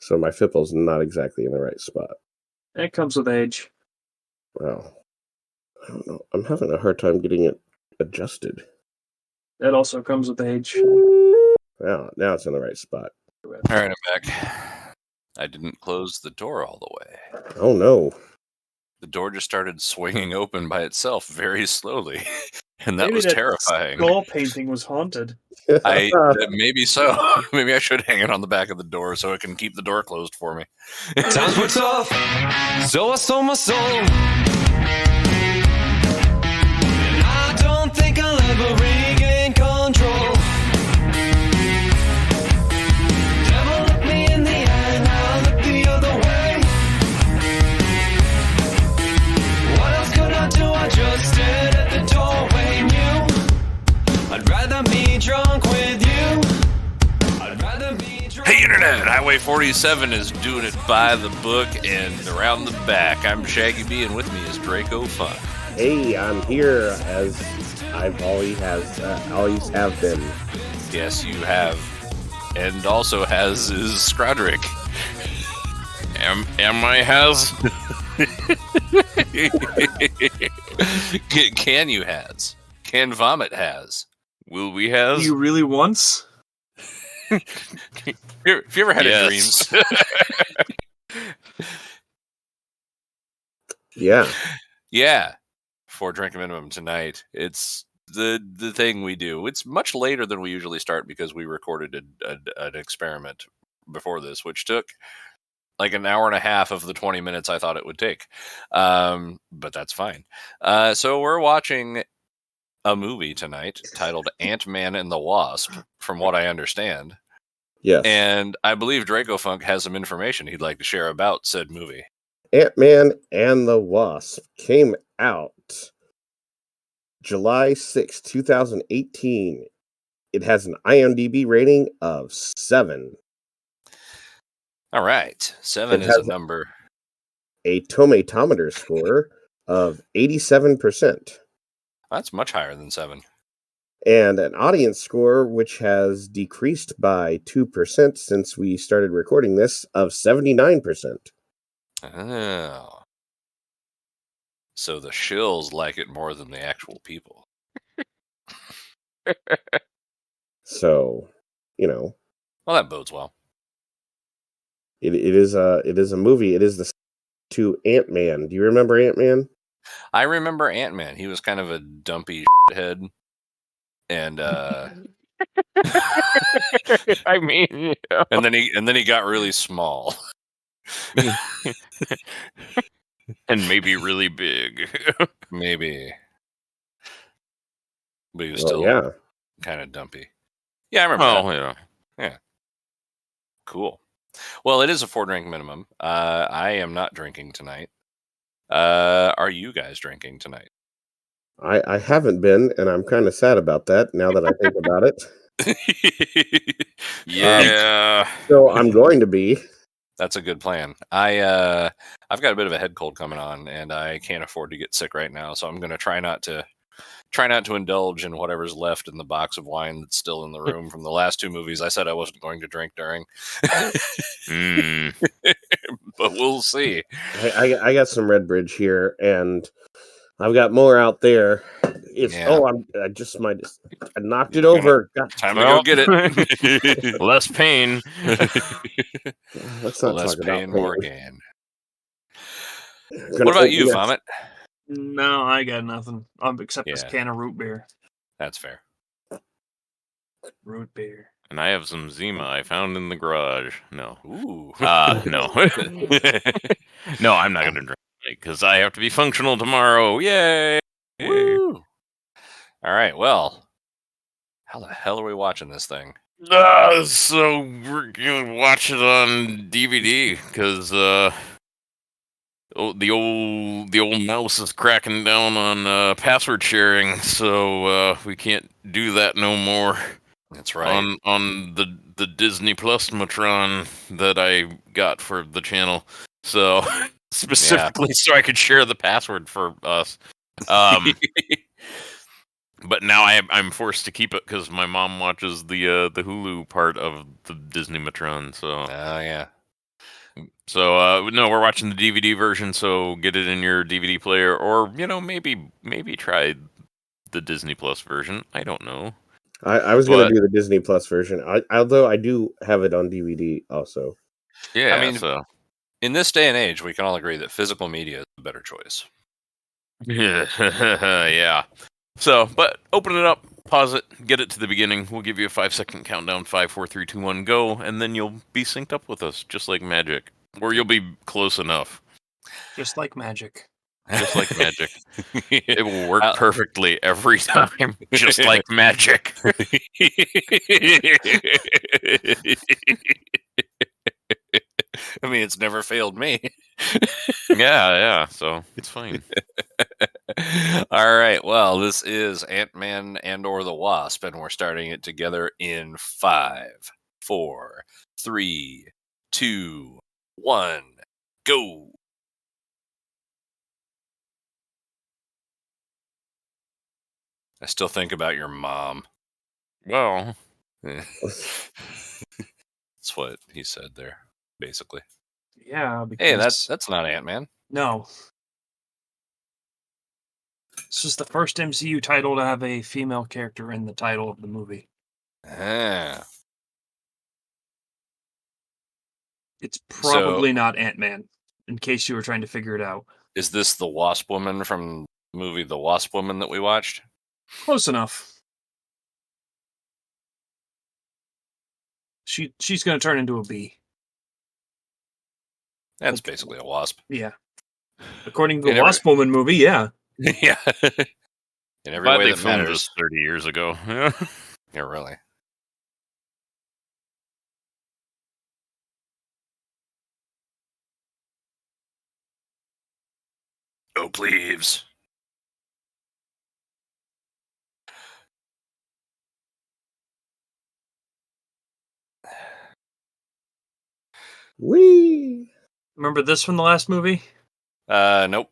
So my Fipple's not exactly in the right spot. It comes with age. Well, I don't know. I'm having a hard time getting it adjusted. That also comes with age. Well, now it's in the right spot. All right, I'm back. I didn't close the door all the way. Oh, no. The door just started swinging open by itself very slowly, and that Maybe was that terrifying. Skull painting was haunted. Maybe so. Maybe I should hang it on the back of the door so it can keep the door closed for me. Times were tough, so I sold my soul. And I don't think I'll ever regain control. Devil looked me in the eye, and I looked the other way. What else could I do? I just stood at the doorway, knew I'd rather be drunk with you. I'd rather be drunk. Hey Internet, Highway 47 is doing it by the book and around the back. I'm Shaggy B, and with me is Draco Fun. Hey, I'm here as I've always have been. Yes, you have. And also has is Scrodrick. Am I has? Can you has? Can Vomit has? Will we has? You really once? Have you ever had a dreams? Yeah. Yeah. 4 drink minimum tonight. It's the thing we do. It's much later than we usually start because we recorded an experiment before this, which took like an hour and a half of the 20 minutes I thought it would take. But that's fine. So we're watching a movie tonight titled Ant-Man and the Wasp, from what I understand. Yes. And I believe Draco Funk has some information he'd like to share about said movie. Ant-Man and the Wasp came out July 6, 2018. It has an IMDb rating of 7. All right. 7 It is a has number. A tomatometer score of 87%. That's much higher than 7. And an audience score, which has decreased by 2% since we started recording this, of 79%. Oh. So the shills like it more than the actual people. So, you know. Well, that bodes well. It is a movie. It is the to Ant-Man. Do you remember Ant-Man? I remember Ant-Man. He was kind of a dumpy head. And I mean, yeah. and then he got really small. And maybe really big. Maybe. But he was Well, still yeah. kind of dumpy. Yeah, I remember that. Yeah. Yeah. Cool. Well, it is a 4 drink minimum. I am not drinking tonight. Are you guys drinking tonight? I haven't been, and I'm kind of sad about that now that I think about it. Yeah. So I'm going to be. That's a good plan. I've got a bit of a head cold coming on, and I can't afford to get sick right now, so I'm going to try not to indulge in whatever's left in the box of wine that's still in the room from the last 2 movies I said I wasn't going to drink during. But we'll see. I got some Red Bridge here, and I've got more out there. I knocked it over. Time to go get it. Less pain. Let's not Less talk pain, about more pain. gain. What about you, Vomit? No, I got nothing. Except this can of root beer. That's fair. Root beer. And I have some Zima I found in the garage. No. Ooh. No. No, I'm not going to drink because I have to be functional tomorrow. Yay! Woo! All right, well, how the hell are we watching this thing? So we're going to watch it on DVD because the old mouse is cracking down on password sharing, so we can't do that no more. That's right. On the DisneyPlus Matron that I got for the channel, so specifically so I could share the password for us. But now I'm forced to keep it because my mom watches the Hulu part of the Disney Matron. So yeah. So no, we're watching the DVD version. So get it in your DVD player, or maybe try the Disney Plus version. I don't know. I was going to do the Disney Plus version, although I do have it on DVD also. Yeah, I mean, so in this day and age, we can all agree that physical media is a better choice. yeah. So, but open it up, pause it, get it to the beginning. We'll give you a 5-second countdown. 5, 4, 3, 2, 1, go, and then you'll be synced up with us, just like magic, or you'll be close enough. Just like magic. Just like magic. It will work perfectly every time, just like magic. I mean, it's never failed me. Yeah, so it's fine. All right, well, this is Ant-Man and or the Wasp, and we're starting it together in 5, 4, 3, 2, 1, go. I still think about your mom. Well, That's what he said there, basically. Yeah, because... Hey, that's not Ant-Man. No. This is the first MCU title to have a female character in the title of the movie. Ah. It's probably not Ant-Man, in case you were trying to figure it out. Is this the Wasp Woman from the movie The Wasp Woman that we watched? Close enough. She's going to turn into a bee. That's basically a wasp. Yeah. According to the Wasp Woman movie, yeah. Yeah. In every way that matters. 30 years ago. Yeah, really. Oh, please. Whee! Remember this from the last movie? Nope.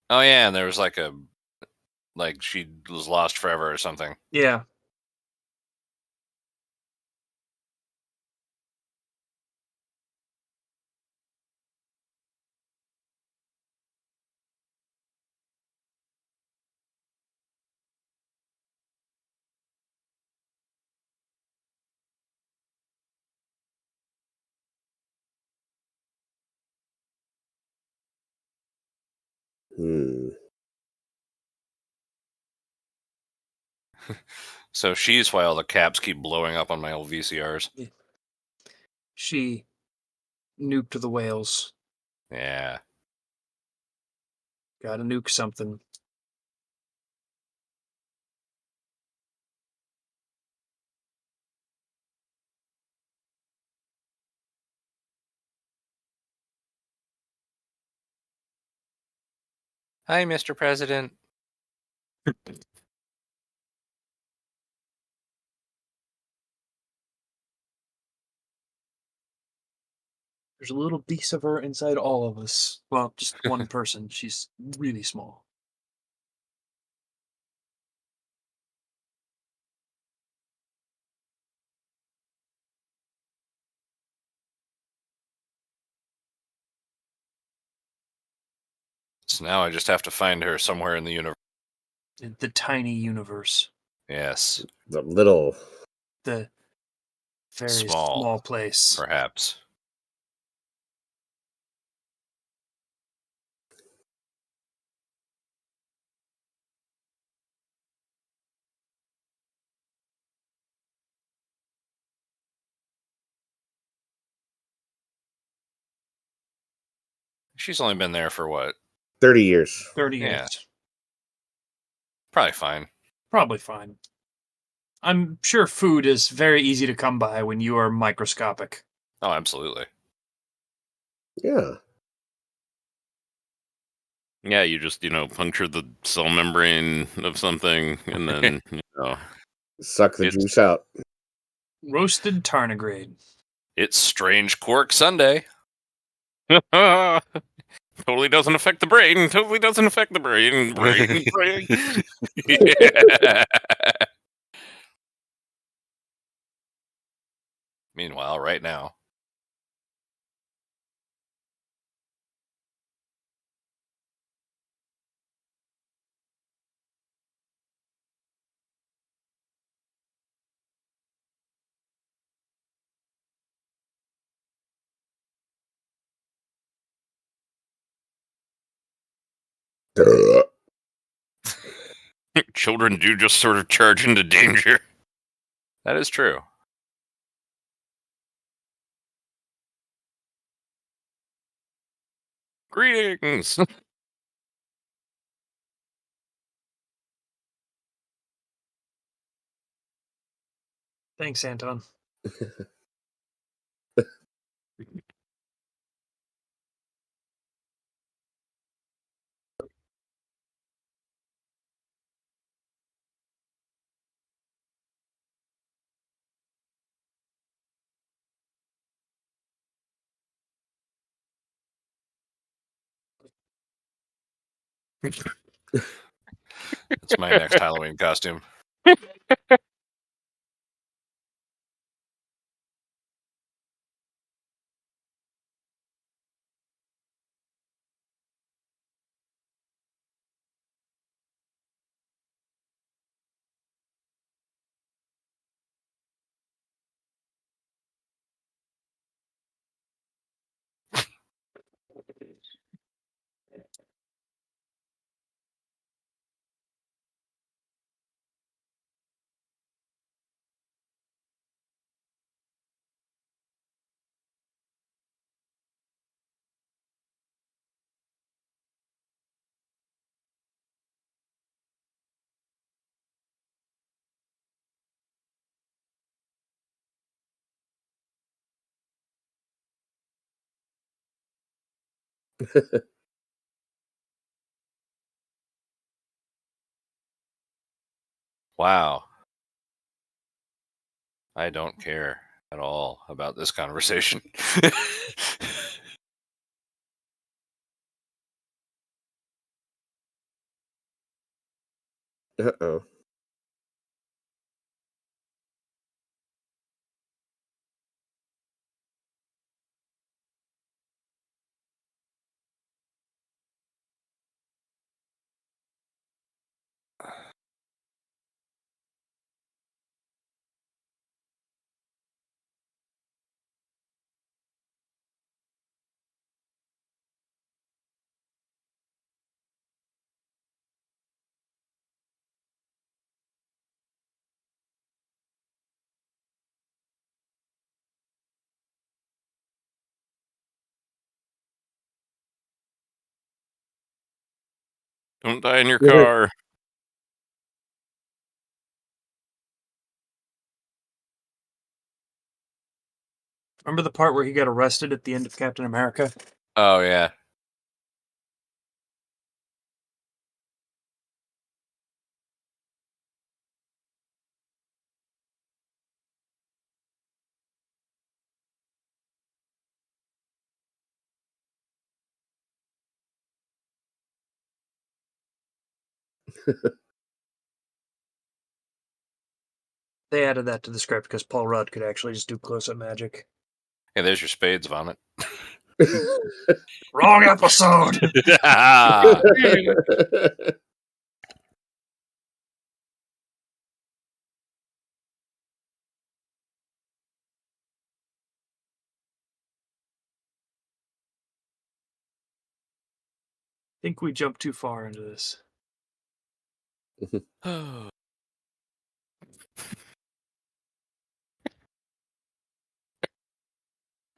Oh yeah, and there was like she was lost forever or something. Yeah. So she's why all the caps keep blowing up on my old VCRs. She nuked the whales. Yeah. Gotta nuke something. Hi, Mr. President. There's a little piece of her inside all of us. Well, just one person. She's really small. So now I just have to find her somewhere in the universe. The tiny universe. Yes. The little... The very small place. Perhaps. She's only been there for what? 30 years. 30 years. Yeah. Probably fine. Probably fine. I'm sure food is very easy to come by when you are microscopic. Oh, absolutely. Yeah. Yeah, you just, puncture the cell membrane of something and then, Suck the juice out. Roasted tardigrade. It's Strange Quark Sunday. Totally doesn't affect the brain. Totally doesn't affect the brain. Brain. Yeah. Meanwhile, right now. Duh. Children do just sort of charge into danger. That is true. Greetings. Thanks, Anton. That's my next Halloween costume. Wow. I don't care at all about this conversation. Uh-oh. Don't die in your car. Remember the part where he got arrested at the end of Captain America? Oh, yeah. They added that to the script because Paul Rudd could actually just do close-up magic. Hey, there's your spades vomit. Wrong episode! I think we jumped too far into this.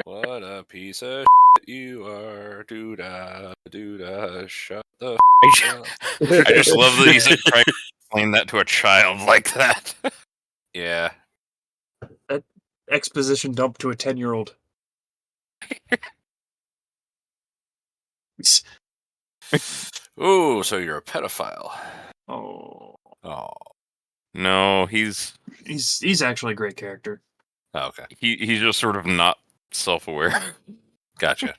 What a piece of shit you are. Doo-da, shut the I just love that he's trying to explain that to a child like that. Yeah. That exposition dump to a 10-year-old. Ooh, so you're a pedophile. Oh, Oh. No, he's he's actually a great character. Oh, okay. he's just sort of not self-aware. Gotcha.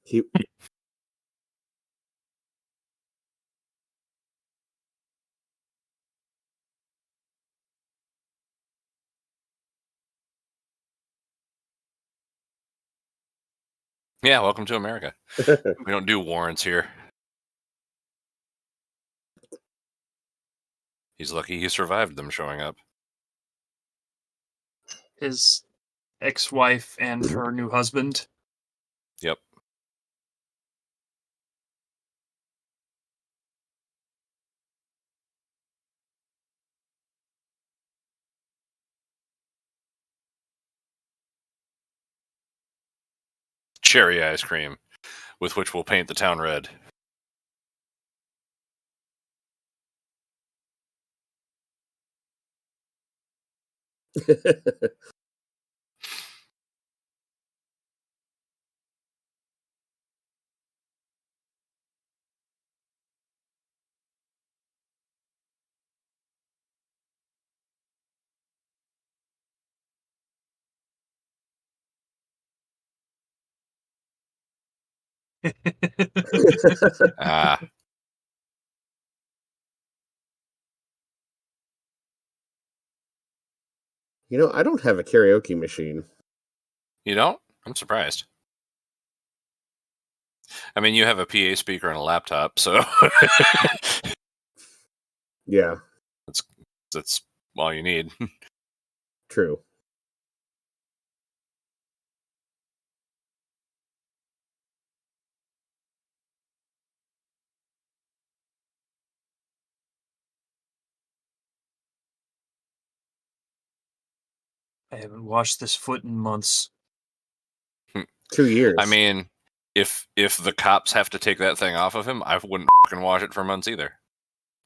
He Yeah, welcome to America. We don't do warrants here. He's lucky he survived them showing up. His ex-wife and her new husband. Yep. Cherry ice cream, with which we'll paint the town red. Ah, I don't have a karaoke machine. you don't? I'm surprised. I mean, you have a PA speaker and a laptop, so Yeah, that's all you need. true. I haven't washed this foot in months. 2 years. I mean, if the cops have to take that thing off of him, I wouldn't fucking wash it for months either.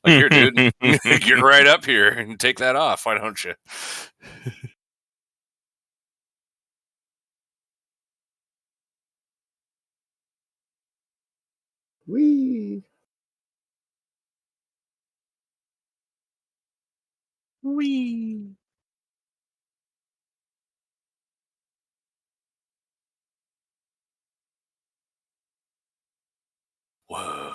Like, here, dude, get right up here and take that off. Why don't you? Whee! Wee. Whoa.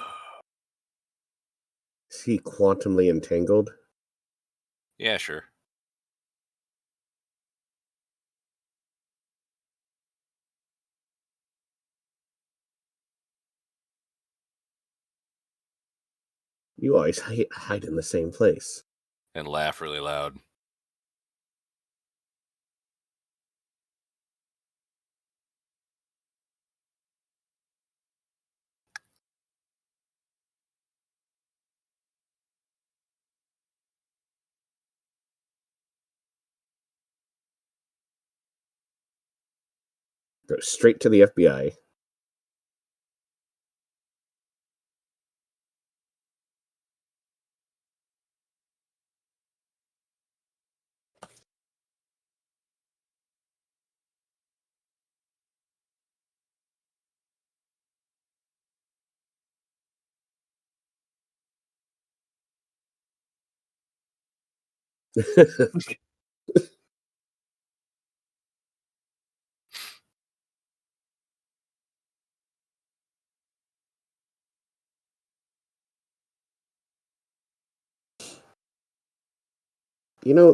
Is he quantumly entangled? Yeah, sure. You always hide in the same place. And laugh really loud. Go straight to the FBI.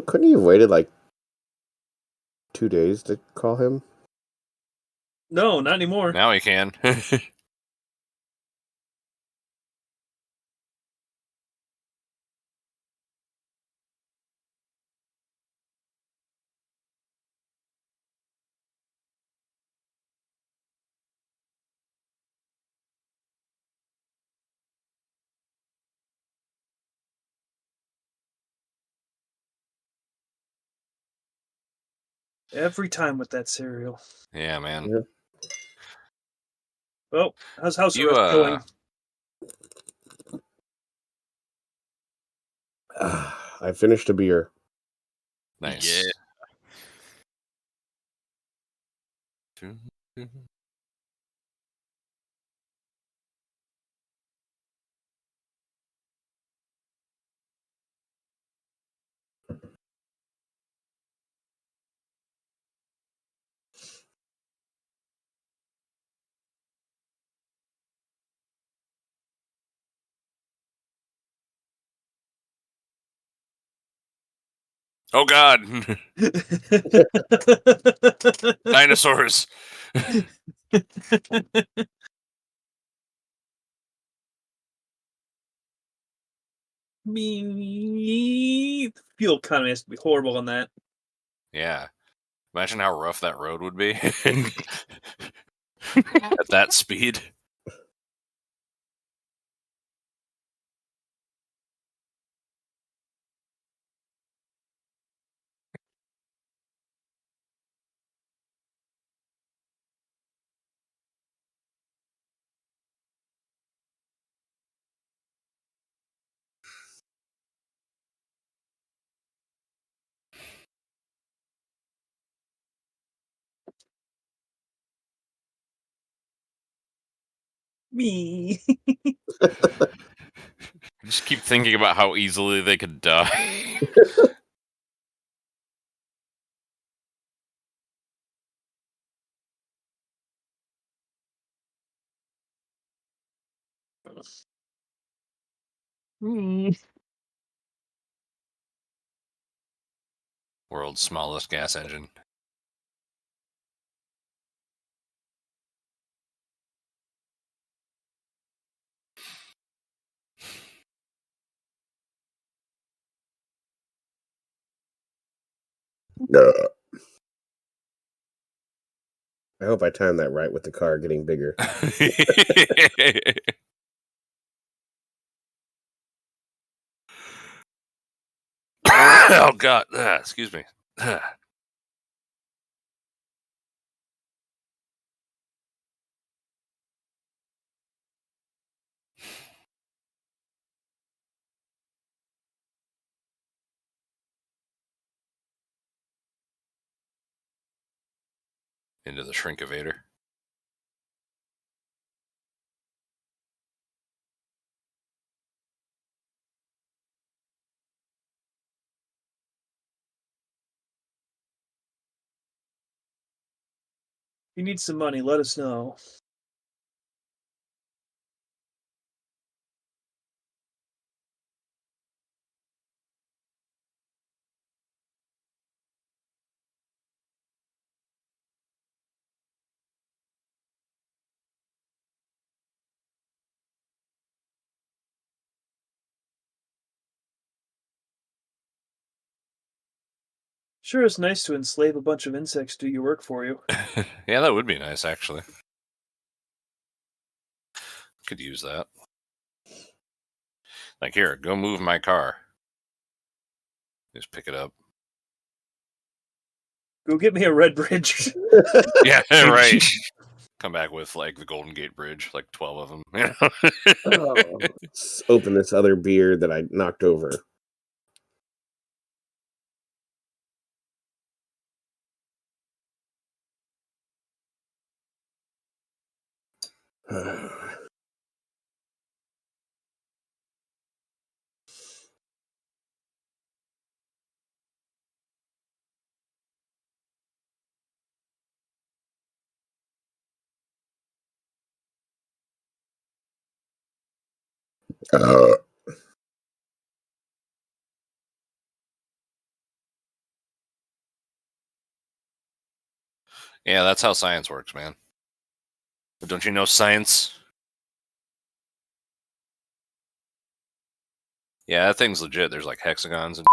Couldn't you have waited like 2 days to call him? No, not anymore. Now he can. Every time with that cereal. Yeah, man. Yeah. Well, how's house You, arrest going? I finished a beer. Nice. Yeah. Oh God, dinosaurs. Me. Fuel economy has to be horrible on that. Yeah. Imagine how rough that road would be at that speed. Me. Just keep thinking about how easily they could die. Me. World's smallest gas engine. No. I hope I timed that right with the car getting bigger. Oh God, excuse me. Into the shrinkavator. If you need some money, let us know. Sure is nice to enslave a bunch of insects to do your work for you. Yeah, that would be nice, actually. Could use that. Like, here, go move my car. Just pick it up. Go get me a red bridge. Yeah, right. Come back with, like, the Golden Gate Bridge, like 12 of them. You know? Oh, let's open this other beer that I knocked over. Yeah, that's how science works, man. But don't you know science? Yeah, that thing's legit. There's like hexagons and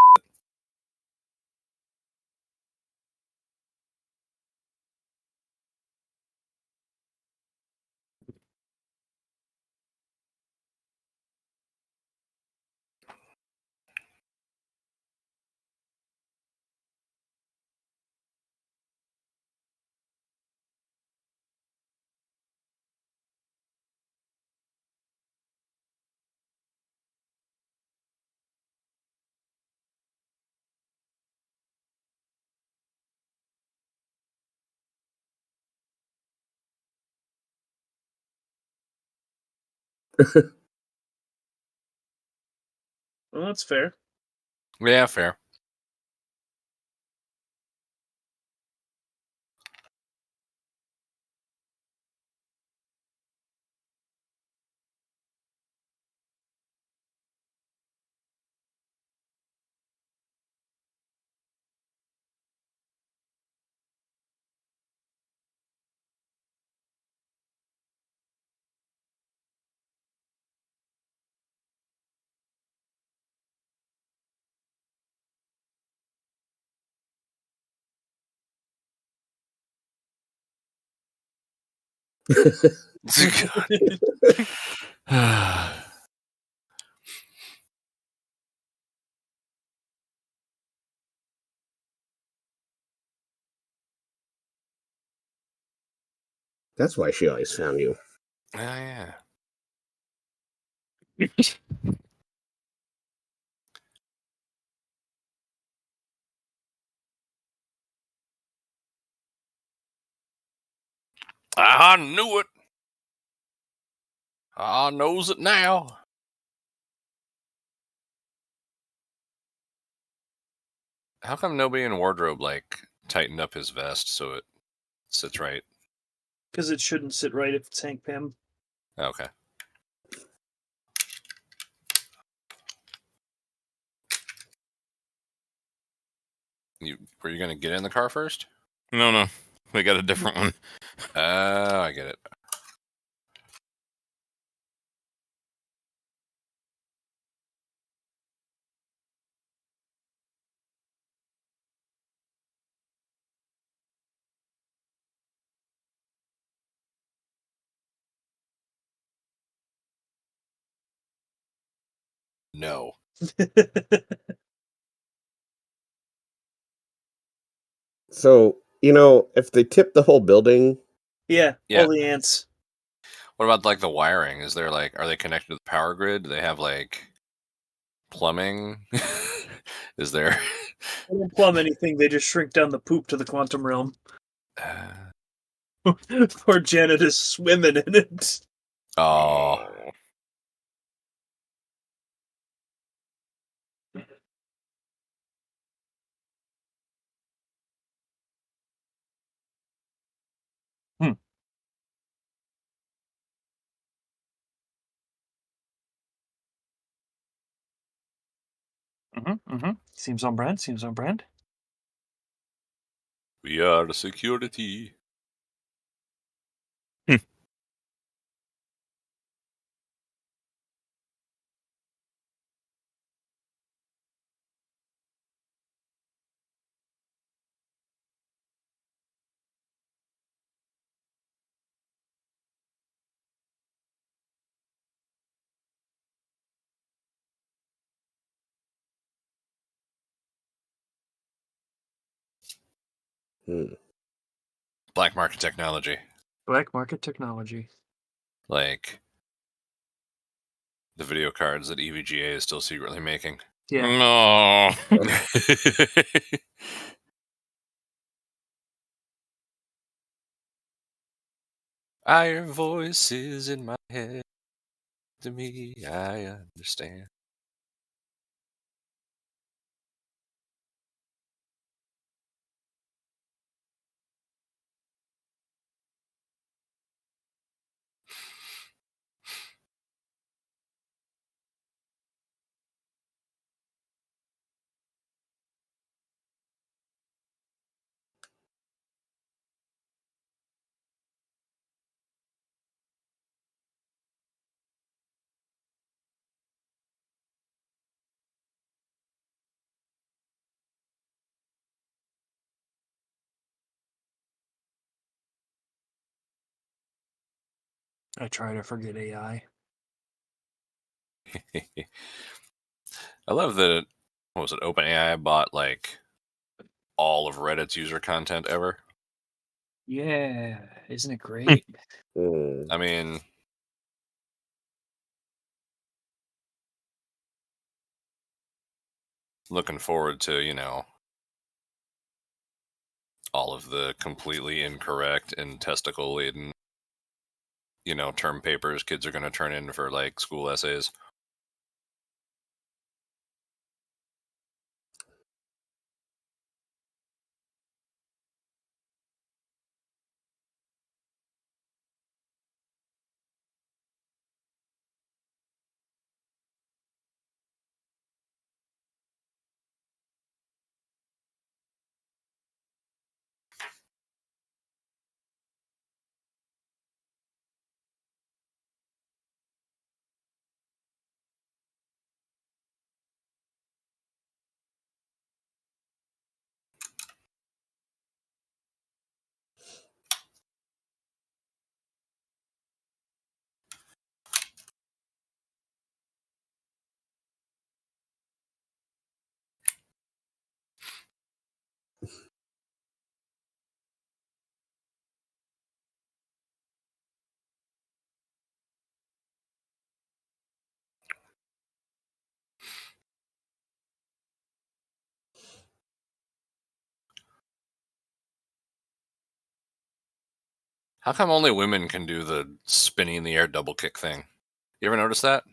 Well, that's fair. yeah, fair. That's why she always found you. Oh, yeah. I knew it. I knows it now. How come nobody in wardrobe tightened up his vest so it sits right? Because it shouldn't sit right if it's Hank Pym. Okay. Were you gonna get in the car first? No. We got a different one. Oh, I get it. No. So, if they tip the whole building, Yeah, Yeah. all the ants. What about the wiring? Is there are they connected to the power grid? Do they have plumbing? Is there? They don't plumb anything, they just shrink down the poop to the quantum realm. Poor Janet is swimming in it. Oh. Seems on brand, seems on brand. We are the security. Black market technology. Black market technology. Like the video cards that EVGA is still secretly making. Yeah. No. Our voices in my head. To me, I understand. I try to forget AI. I love that. What was it? OpenAI bought all of Reddit's user content ever. Yeah, isn't it great? I mean, looking forward to all of the completely incorrect and testicle laden term papers kids are going to turn in for school essays. How come only women can do the spinning in the air double kick thing? You ever notice that?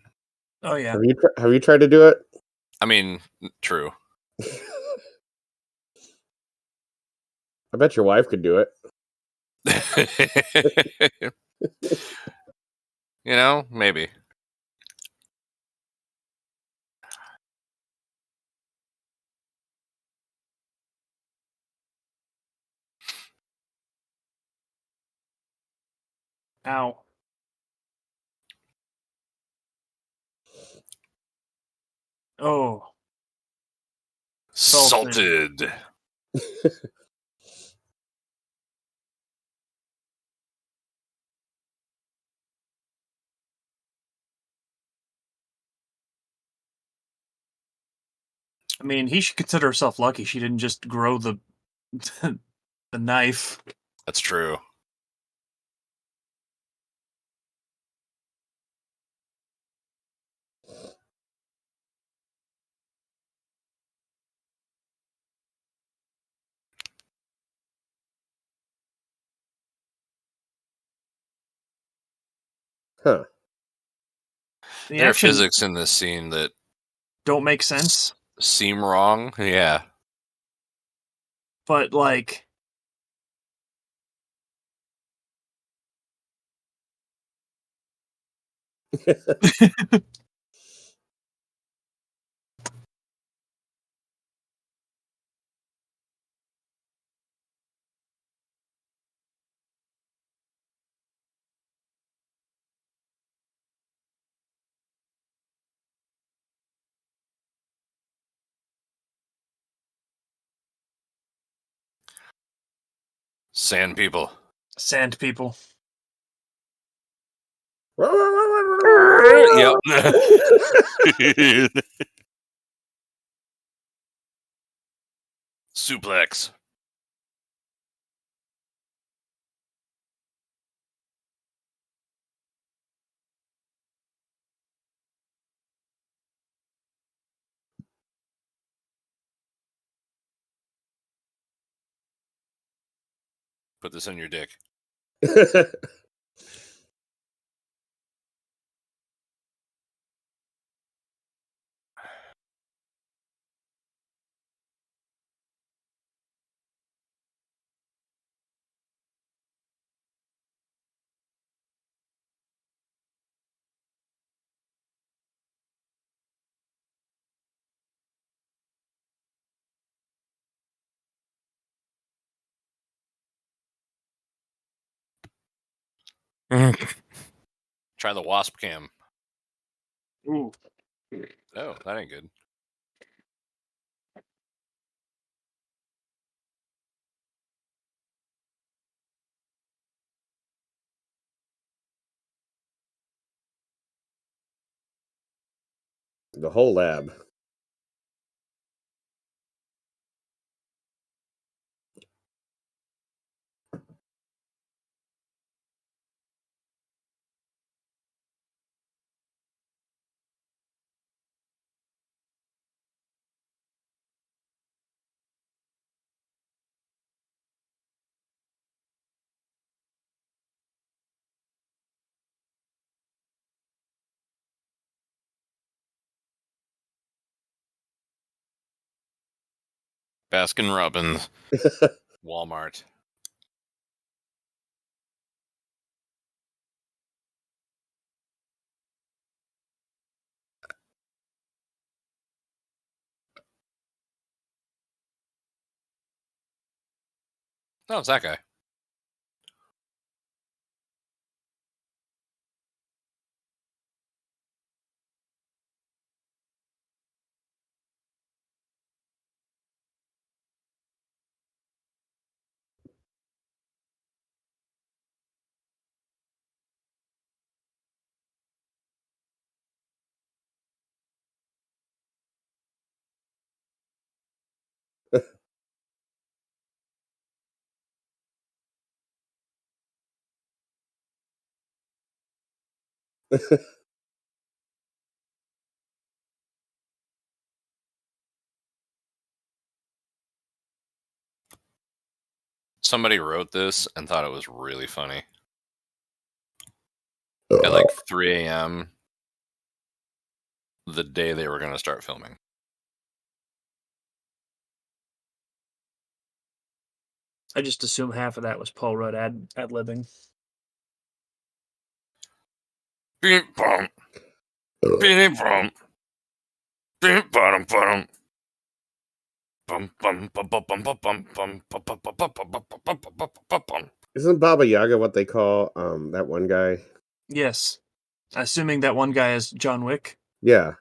Oh yeah. Have you tried to do it? I mean, true. I bet your wife could do it. You know, maybe. Ow. Oh. Salted. I mean, he should consider himself lucky she didn't just grow the the knife. That's true. Huh. The There are action physics in this scene that don't make sense, seem wrong. Yeah. but like Sand people. sand people. Yep. Suplex. Put this on your dick. Try the Wasp cam. Ooh. Oh, that ain't good. The whole lab. Baskin Robbins. Walmart. Oh, it's that guy. Somebody wrote this and thought it was really funny. at like 3 a.m. the day they were going to start filming. I just assume half of that was Paul Rudd ad-libbing. Beep, bum. Beep, bum. Beep, bum, bum. Bum, bum, bum, bum, bum, bum, bum, bum, bum, bum, bum, bum, bum, bum, bum, bum, bum. Isn't Baba Yaga what they call that one guy? Yes. Assuming that one guy is John Wick. Yeah.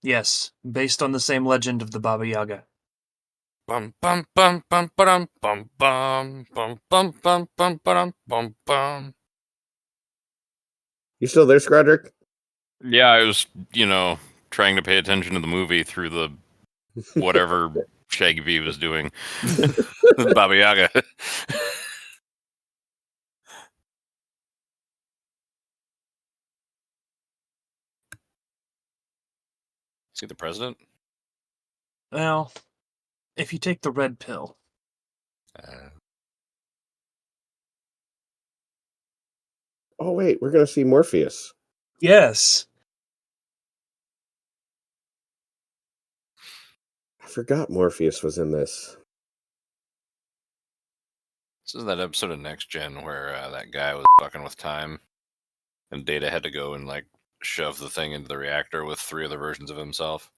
Yes. Based on the same legend of the Baba Yaga. Bum, bum, bum, bum, bum, bum, bum, bum, bum, bum, bum, bum, bum, bum. You still there, Scrodrick? Yeah, I was, trying to pay attention to the movie through the whatever Shaggy V was doing. Baba Yaga. Is he the president? Well, if you take the red pill. Oh wait, we're gonna see Morpheus. Yes. I forgot Morpheus was in this. This is that episode of Next Gen where that guy was fucking with time, and Data had to go and like shove the thing into the reactor with 3 other versions of himself.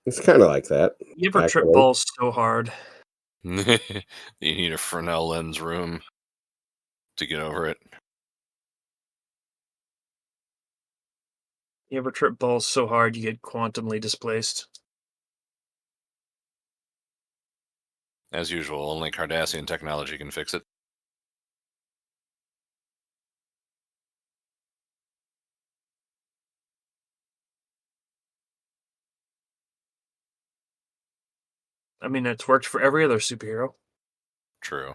It's kind of like that. You ever trip actually. balls so hard? You need a Fresnel lens room to get over it. You ever trip balls so hard you get quantumly displaced? As usual, only Cardassian technology can fix it. I mean, it's worked for every other superhero. True.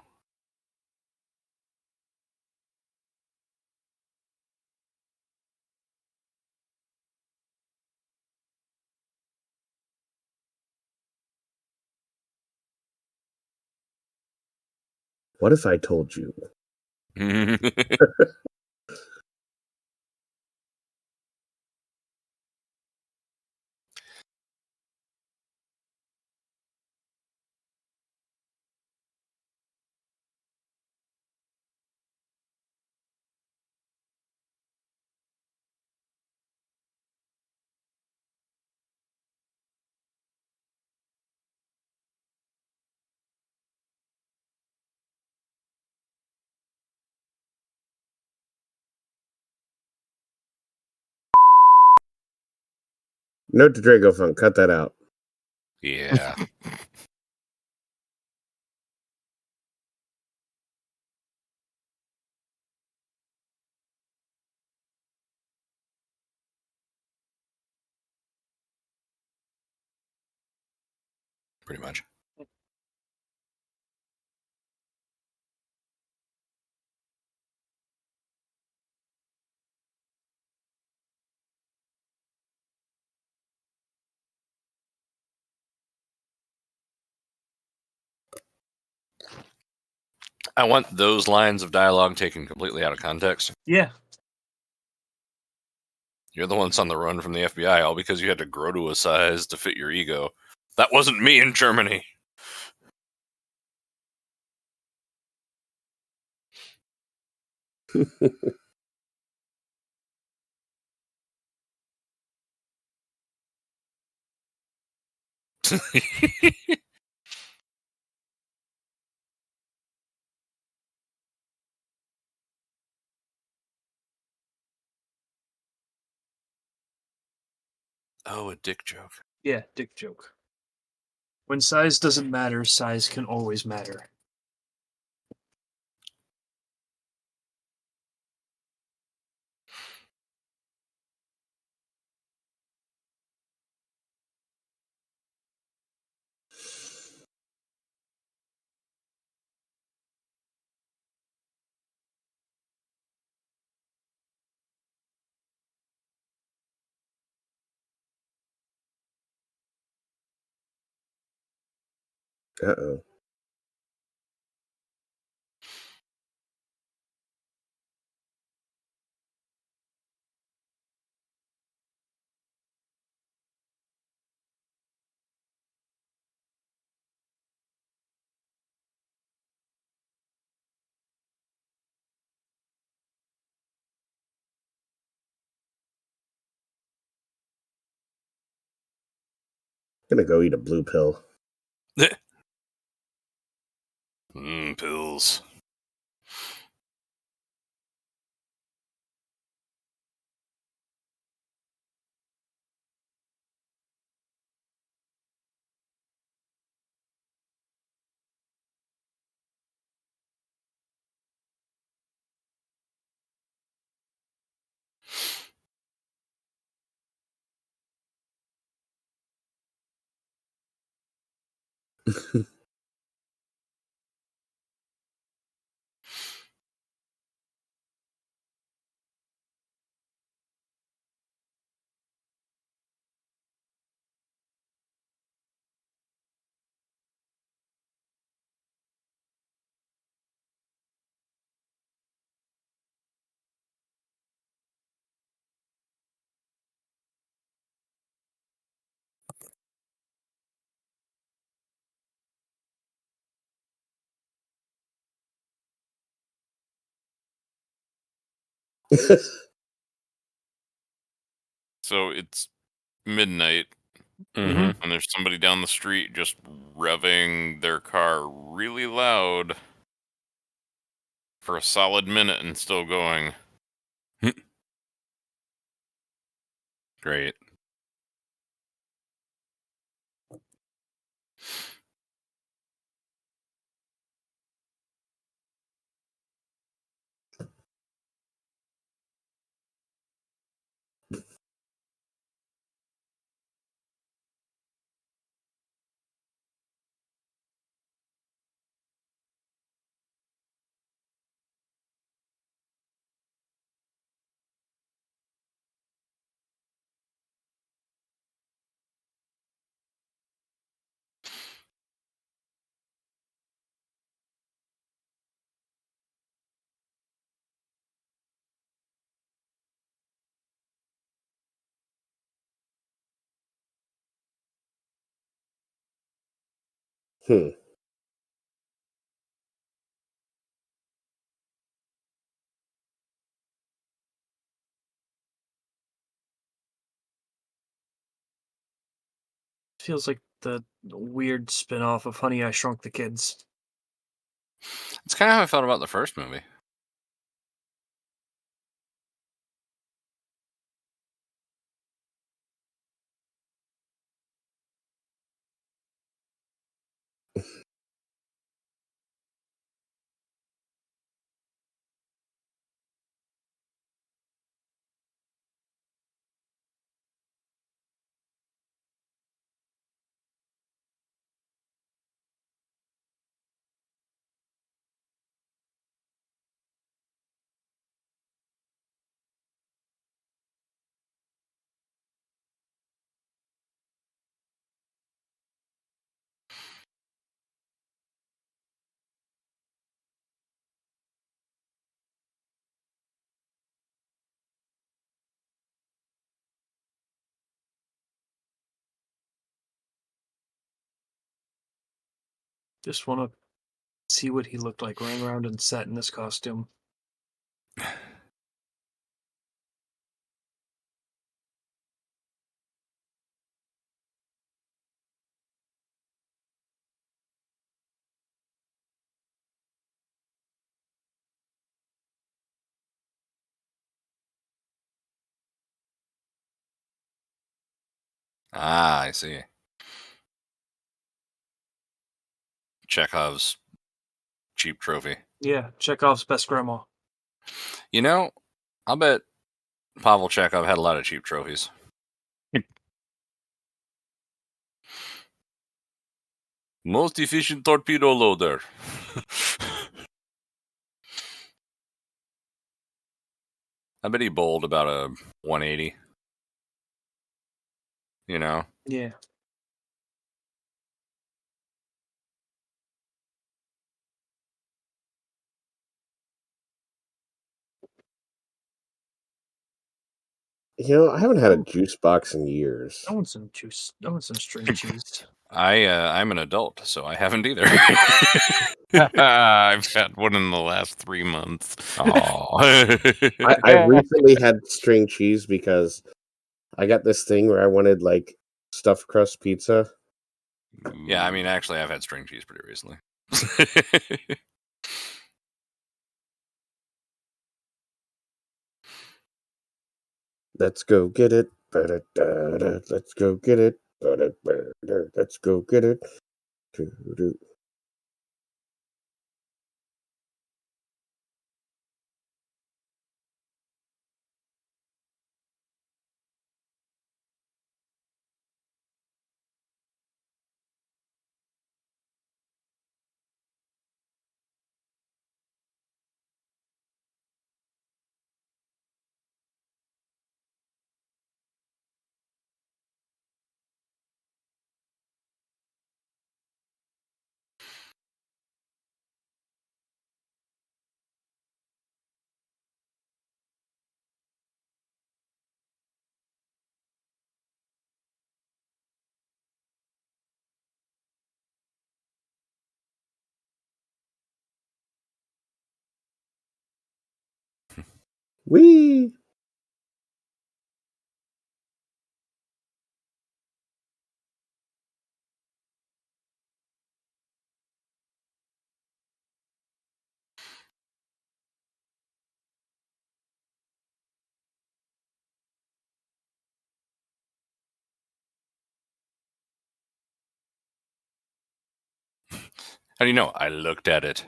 What if I told you? Note to Drago Funk, cut that out. Yeah. Pretty much. I want those lines of dialogue taken completely out of context. Yeah. You're the ones on the run from the FBI, all because you had to grow to a size to fit your ego. That wasn't me in Germany. Oh, a dick joke. Yeah, dick joke. When size doesn't matter, size can always matter. Uh-oh. Gonna go eat a blue pill. Pills. So it's midnight, Mm-hmm. and there's somebody down the street just revving their car really loud for a solid minute and still going. Great. Hmm. Feels like the weird spin-off of Honey, I Shrunk the Kids. It's kind of how I felt about the first movie. Just want to see what he looked like running around in set in this costume. Ah, I see. Chekhov's cheap trophy. Yeah, Chekhov's best grandma. You know, I'll bet Pavel Chekhov had a lot of cheap trophies. Most efficient torpedo loader. I bet he bowled about a 180. You know? Yeah. I haven't had a juice box in years. I want some juice. I want some string cheese. I'm an adult, so I haven't either. I've had one in the last 3 months. Oh, I recently had string cheese because I got this thing where I wanted like stuffed crust pizza. yeah. I mean, actually, I've had string cheese pretty recently. Let's go get it. Ba-da-da-da. Let's go get it. Ba-da-ba-da. Let's go get it. Doo-doo. Whee! How do you know? I looked at it.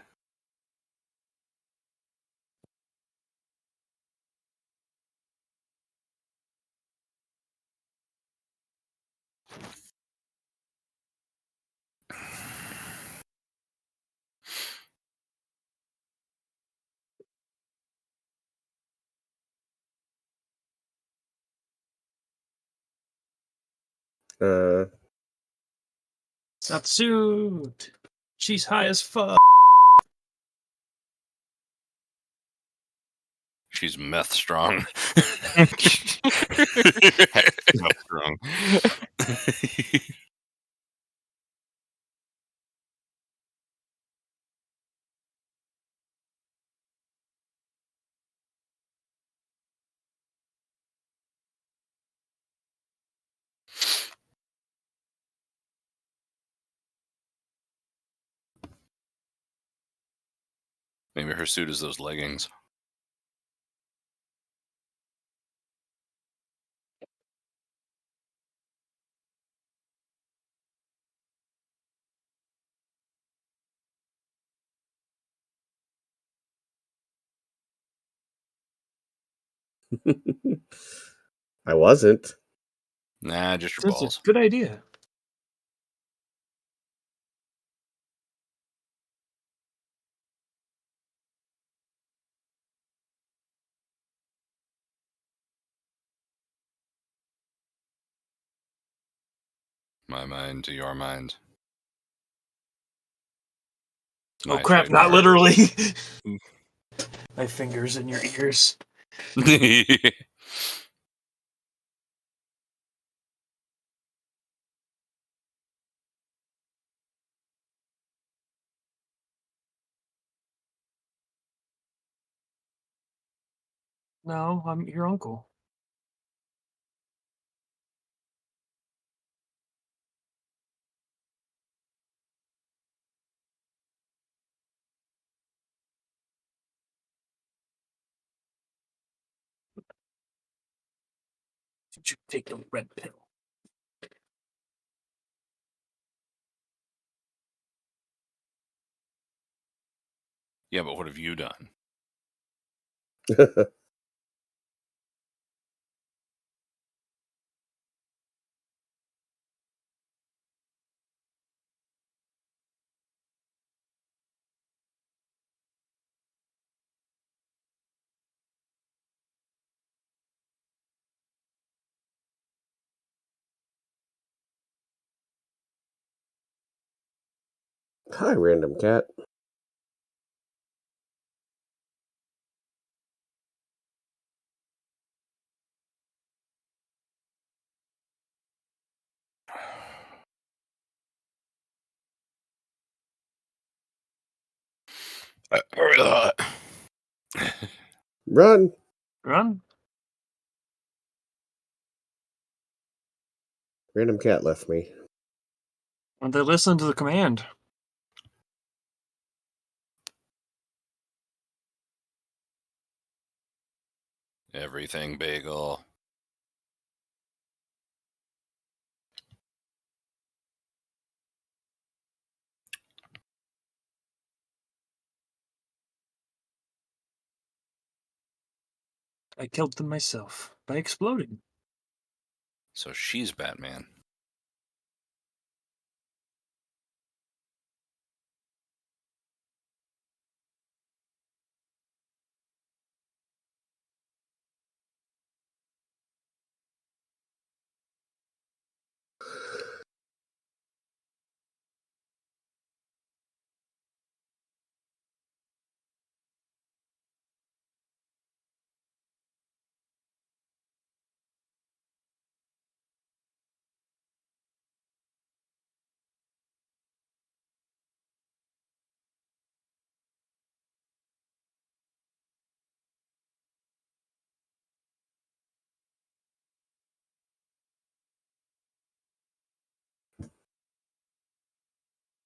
Uh, Satsuit. She's high as fuck. She's meth strong. Not strong. Maybe her suit is those leggings. I wasn't. Nah, just your That's a balls. good idea. My mind to your mind. Oh Nice crap! way Not to- literally. My fingers in your ears. No, I'm your uncle. Did you take the red pill? Yeah, but what have you done? Hi, random cat. Run! Run. Random cat left me. And they listen to the command. Everything bagel. I killed them myself by exploding. So she's Batman.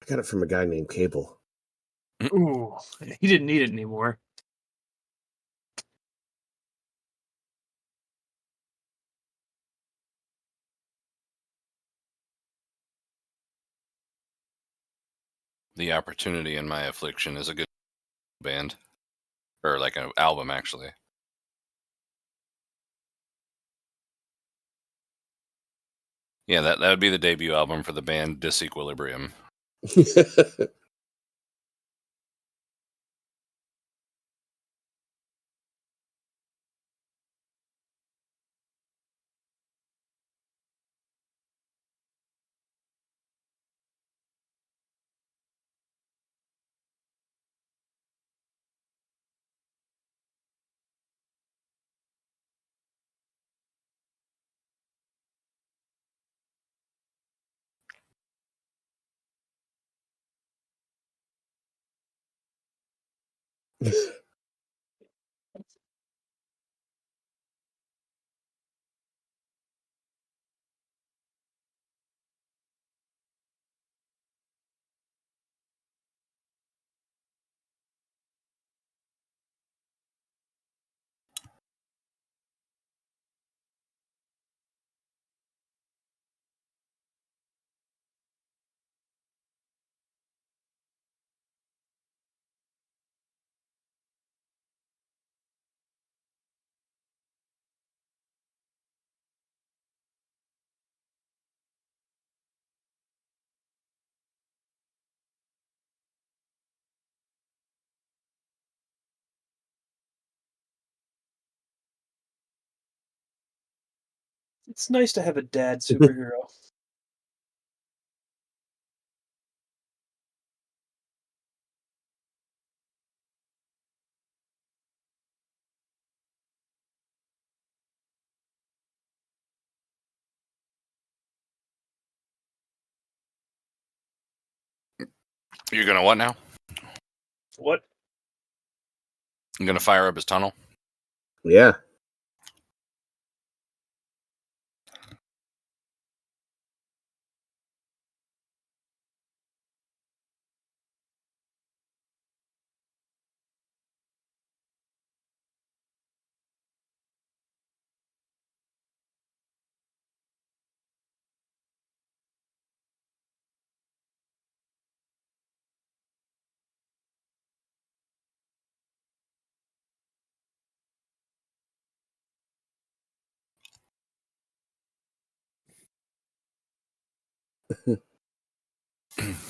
I got it from a guy named Cable. Ooh, he didn't need it anymore. The Opportunity in My Affliction is a good band. Or like an album, actually. Yeah, that would be the debut album for the band Disequilibrium. It's nice to have a dad superhero. You're gonna what now? What? I'm gonna fire up his tunnel. Yeah.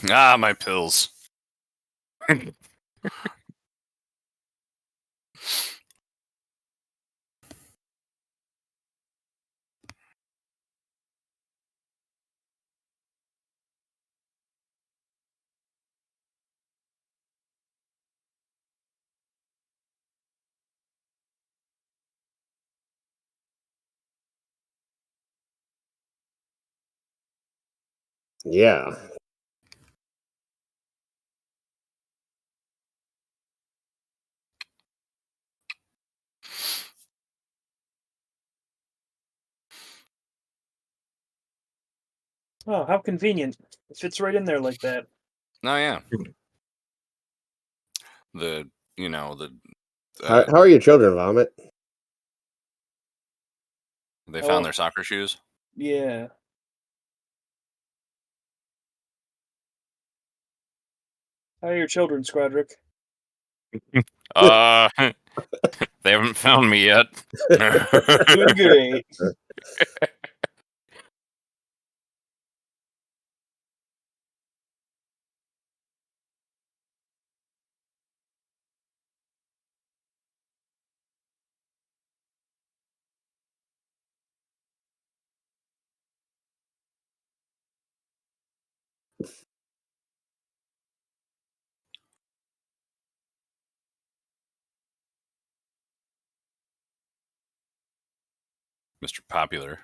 Ah, my pills. Yeah. Oh, how convenient. It fits right in there like that. Oh yeah. The the How are your children, Vomit? they Oh. found their soccer shoes. Yeah. How are your children, Squadrick? They haven't found me yet. Doing great. Mr. Popular.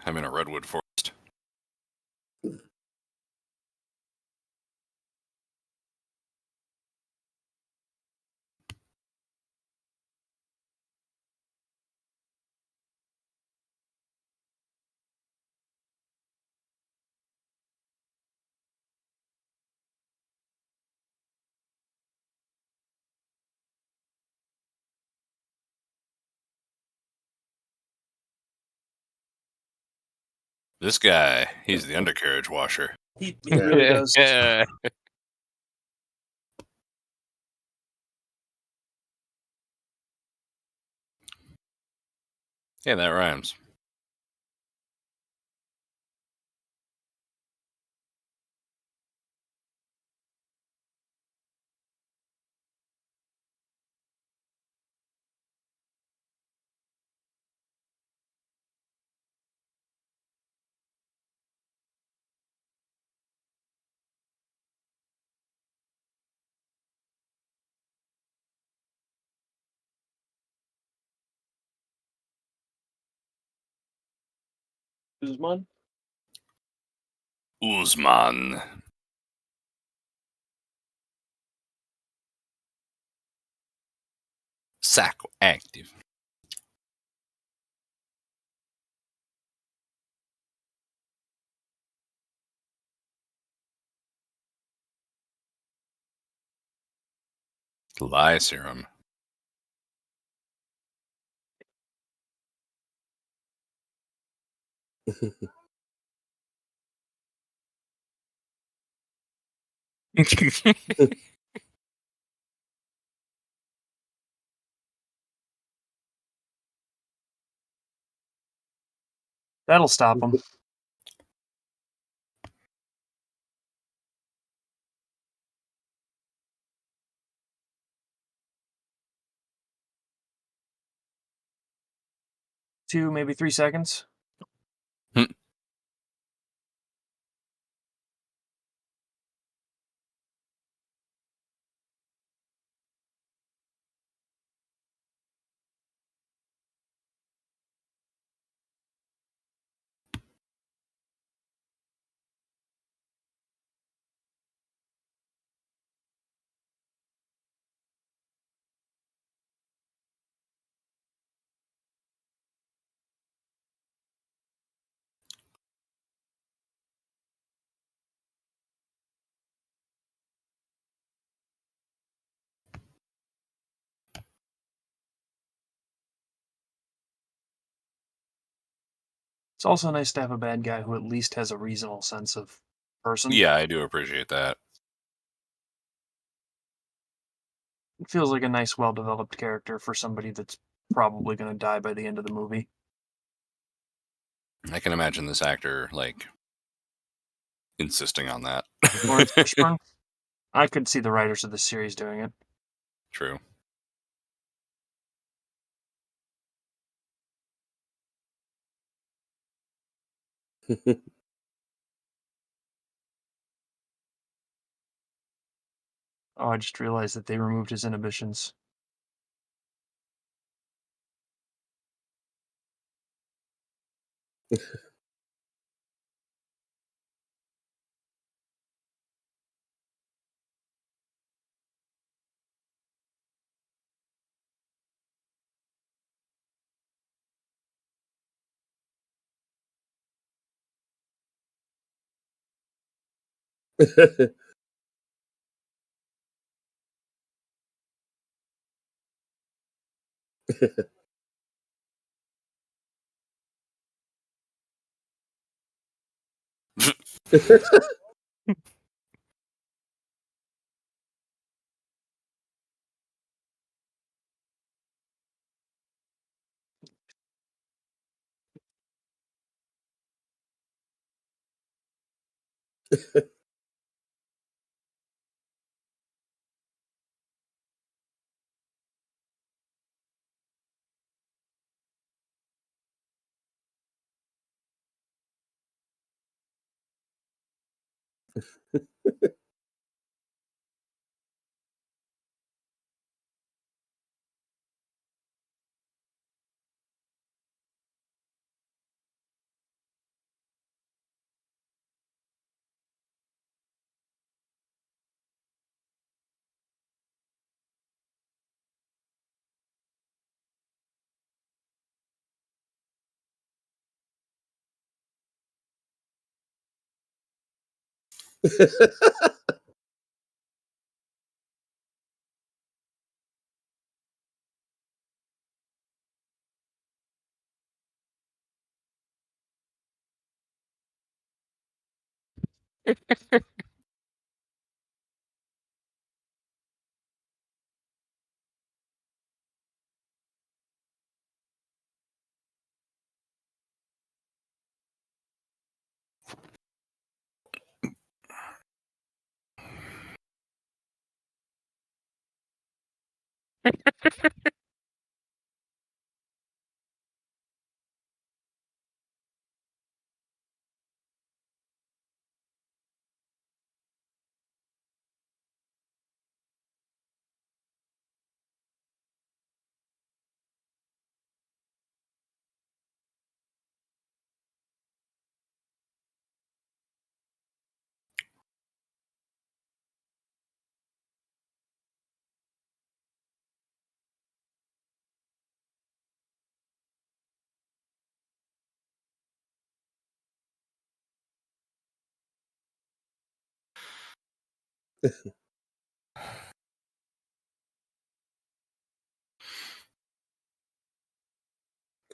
I'm in a redwood forest. This guy, he's the undercarriage washer. He really does. Yeah. Yeah, that rhymes. Guzman? Uzman. Psychoactive. Lie serum. That'll stop him. Two, maybe 3 seconds. It's also nice to have a bad guy who at least has a reasonable sense of person. Yeah, I do appreciate that. It feels like a nice, well-developed character for somebody that's probably going to die by the end of the movie. I can imagine this actor, like, insisting on that. Lawrence Fishburne? I could see the writers of this series doing it. True. Oh, I just realized that they removed his inhibitions.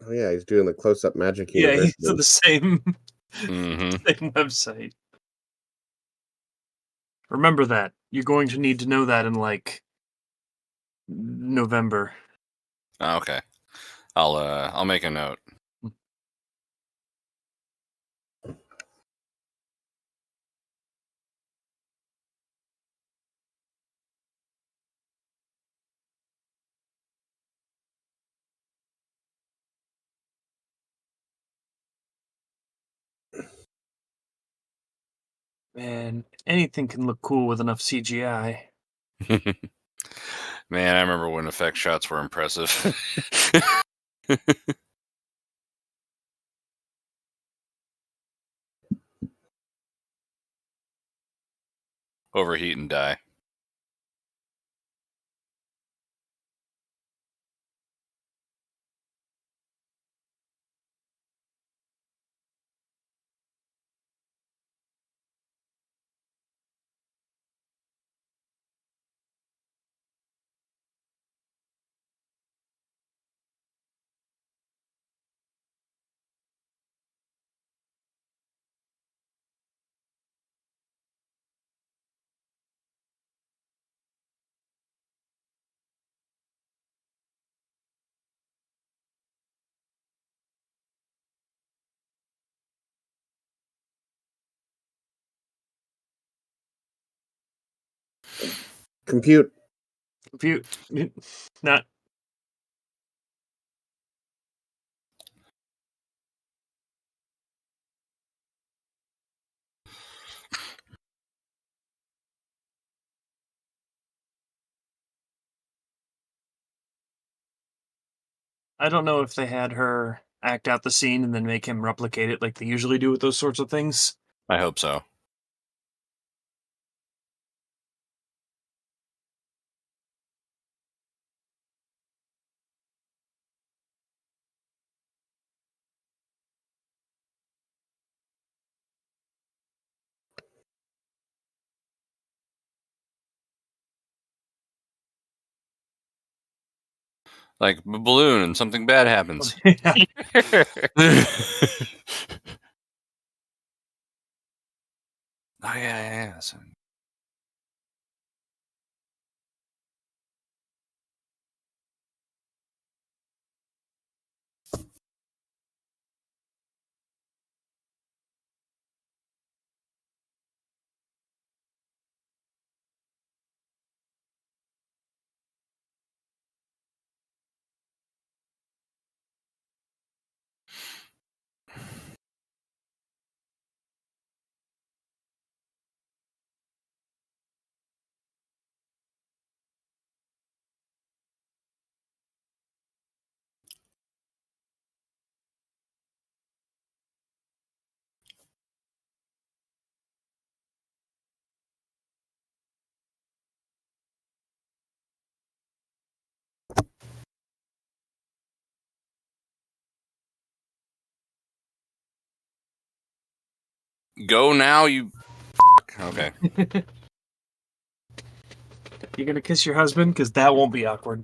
Oh yeah, he's doing the close-up Magic Yeah, Universe. he's on the same, Mm-hmm. same website. Remember that. You're going to need to know that in like November. Okay. I'll make a note. Man, anything can look cool with enough CGI. Man, I remember when effect shots were impressive. Overheat and die. Compute. Not I don't know if they had her act out the scene and then make him replicate it like they usually do with those sorts of things. I hope so. Like a balloon and something bad happens. Yeah. Oh yeah. So, go now, you. Okay. You gonna kiss your husband? Because that won't be awkward.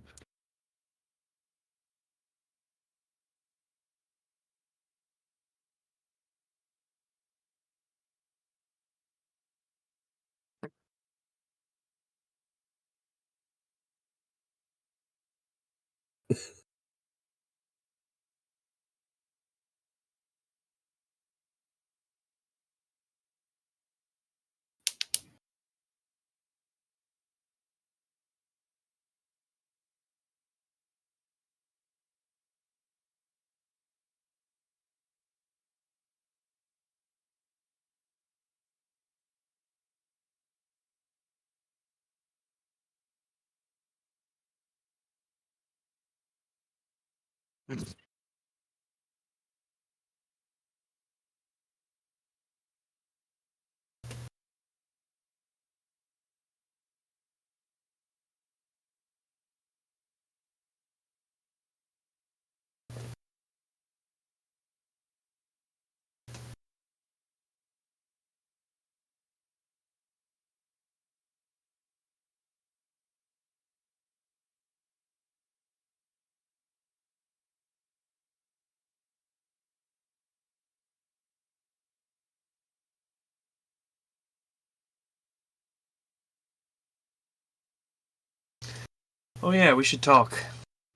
Oh yeah, we should talk.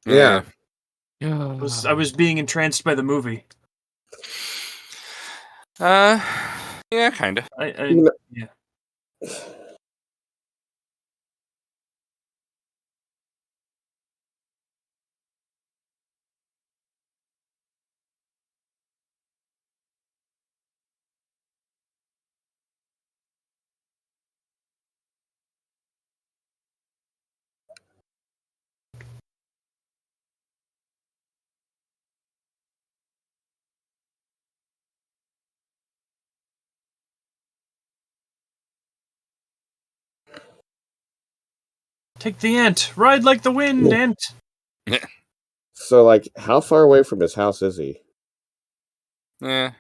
Yeah. I was being entranced by the movie. Yeah, kind of. You know- Yeah. Take the ant. Ride like the wind, Yeah. ant. So, like, how far away from his house is he? Yeah.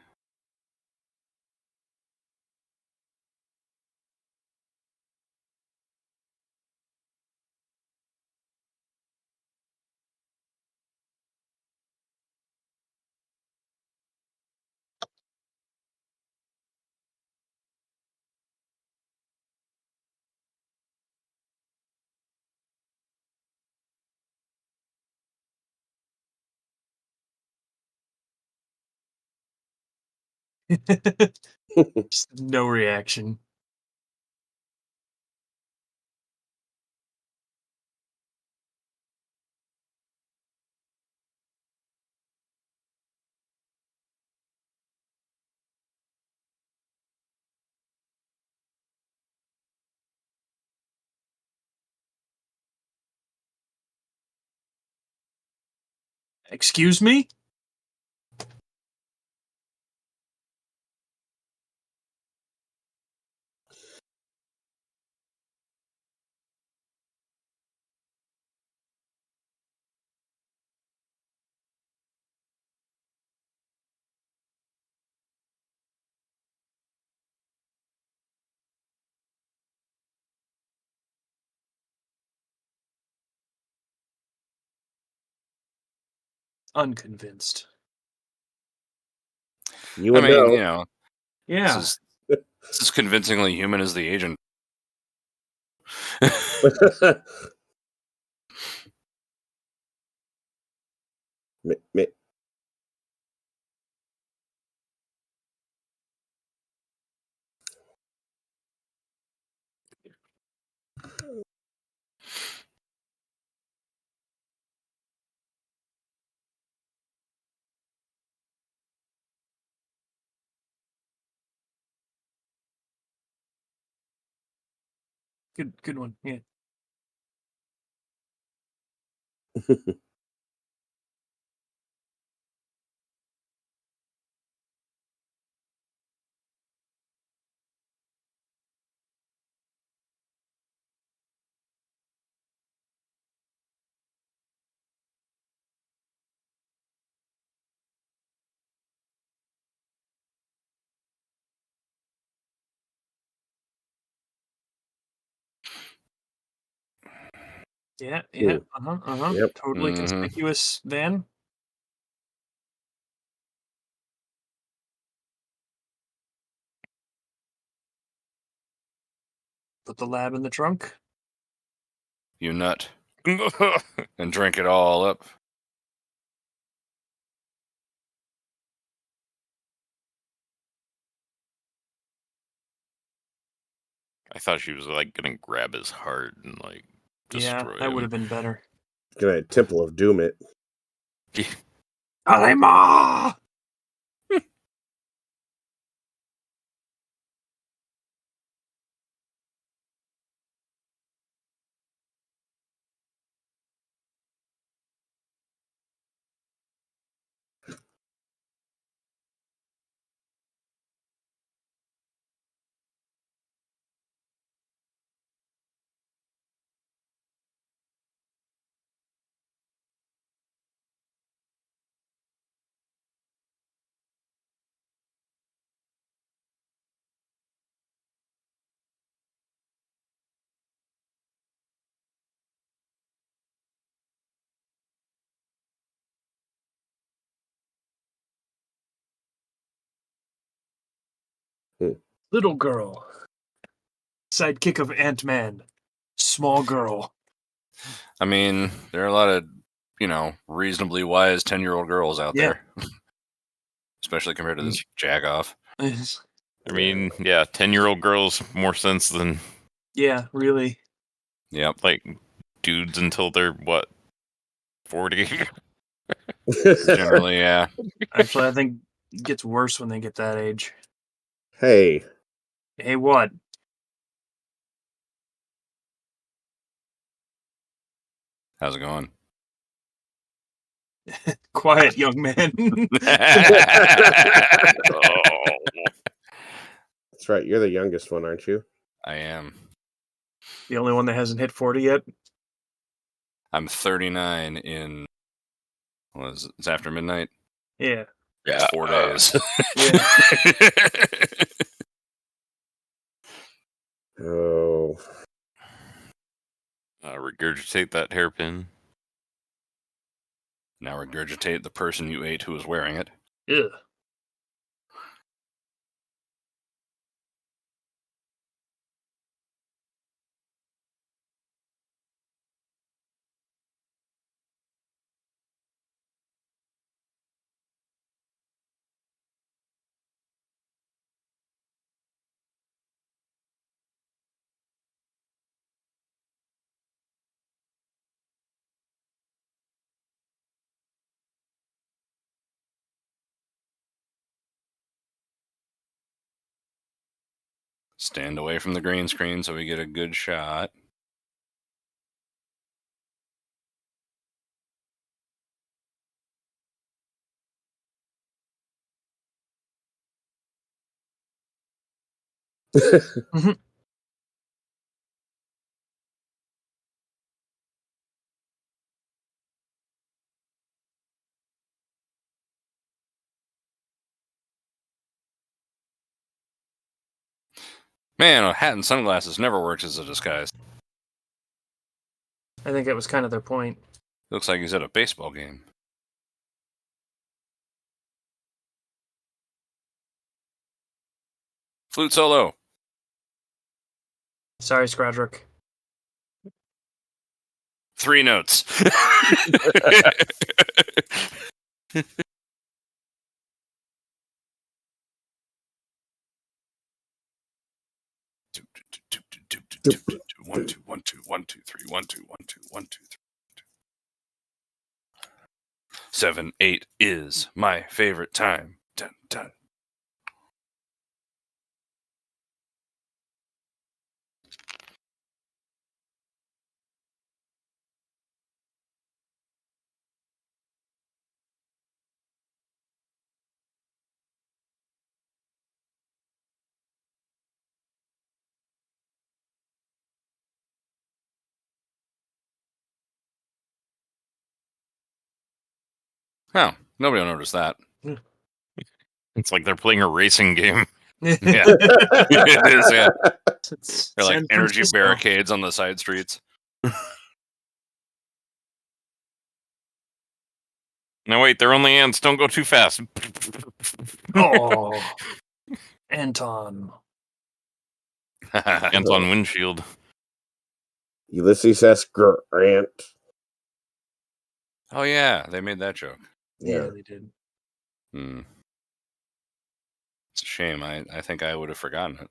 Just no reaction. Excuse me? Unconvinced. You I would mean, know. Yeah. this is convincingly human as the agent. Me- Good one. Yeah. Yeah. Ooh. Yep. Totally Mhm. conspicuous van. Put the lab in the trunk. You nut and drink it all up. I thought she was like gonna grab his heart and like Yeah, destroy that would him. have been better. Gonna Temple of Doom it. Alema! Little girl. Sidekick of Ant-Man. Small girl. I mean, there are a lot of, reasonably wise 10-year-old girls out Yeah. there, especially compared to this jagoff. I mean, yeah, 10-year-old girls more sense than Yeah, really. Yep. like dudes until they're what 40. Generally, yeah. Actually, I think it gets worse when they get that age. Hey. Hey, what? How's it going? Quiet, young man. Oh, That's right. You're the youngest one, aren't you? I am. The only one that hasn't hit 40 yet? I'm 39 in, it's after midnight? Yeah. It's 4 days. Yeah. Oh. regurgitate that hairpin. Now regurgitate the person you ate who was wearing it. Ugh. Stand away from the green screen so we get a good shot. Man, a hat and sunglasses never works as a disguise. I think that was kind of their point. Looks like he's at a baseball game. Flute solo. Sorry, Scradrick. 3 notes. One, two, one, two, one, two, three, one, two, one, two, one, two, three. 7, 8 is my favorite time. Dun, dun. Oh, nobody will notice that. It's like they're playing a racing game. Yeah, it is. Yeah, It's they're like San energy Francisco. barricades on the side streets. No, wait, they're only ants. Don't go too fast. Oh, Anton. Ants on windshield. Ulysses S. Grant. Oh yeah, they made that joke. Yeah, they did. Hmm. It's a shame. I think I would have forgotten it.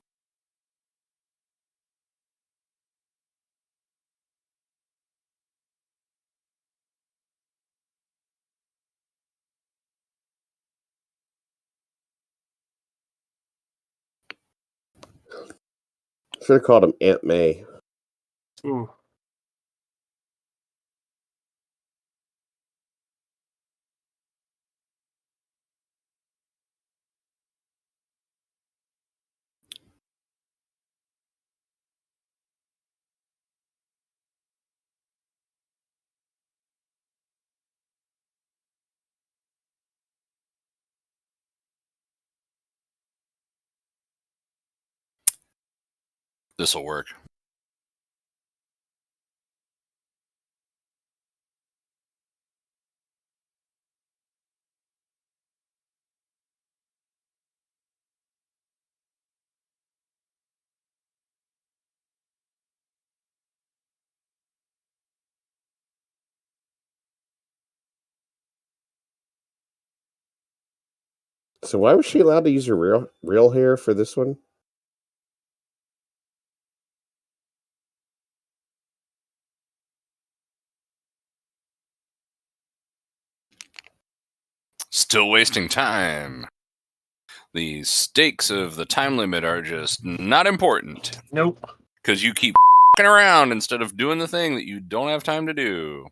Should have called him Aunt May. Ooh. This will work. So why was she allowed to use her real hair for this one? Still wasting time. The stakes of the time limit are just not important Nope. because you keep around instead of doing the thing that you don't have time to do.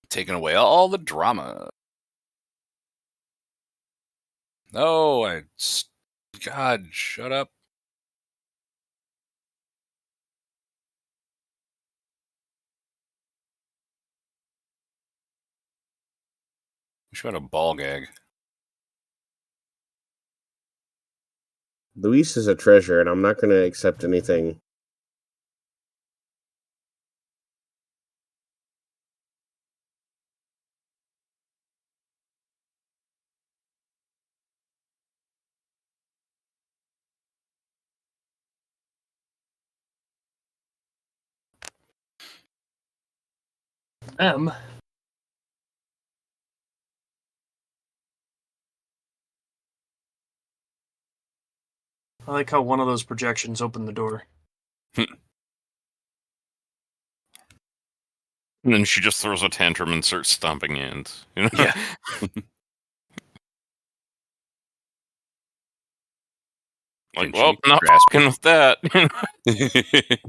Taking away all the drama. Oh, God, shut up. We should have a ball gag. Luis is a treasure, and I'm not going to accept anything. M. I like how one of those projections opened the door. And then she just throws a tantrum and starts stomping ants. You know? Yeah. Like, Can well, she not grasp fucking with that. it?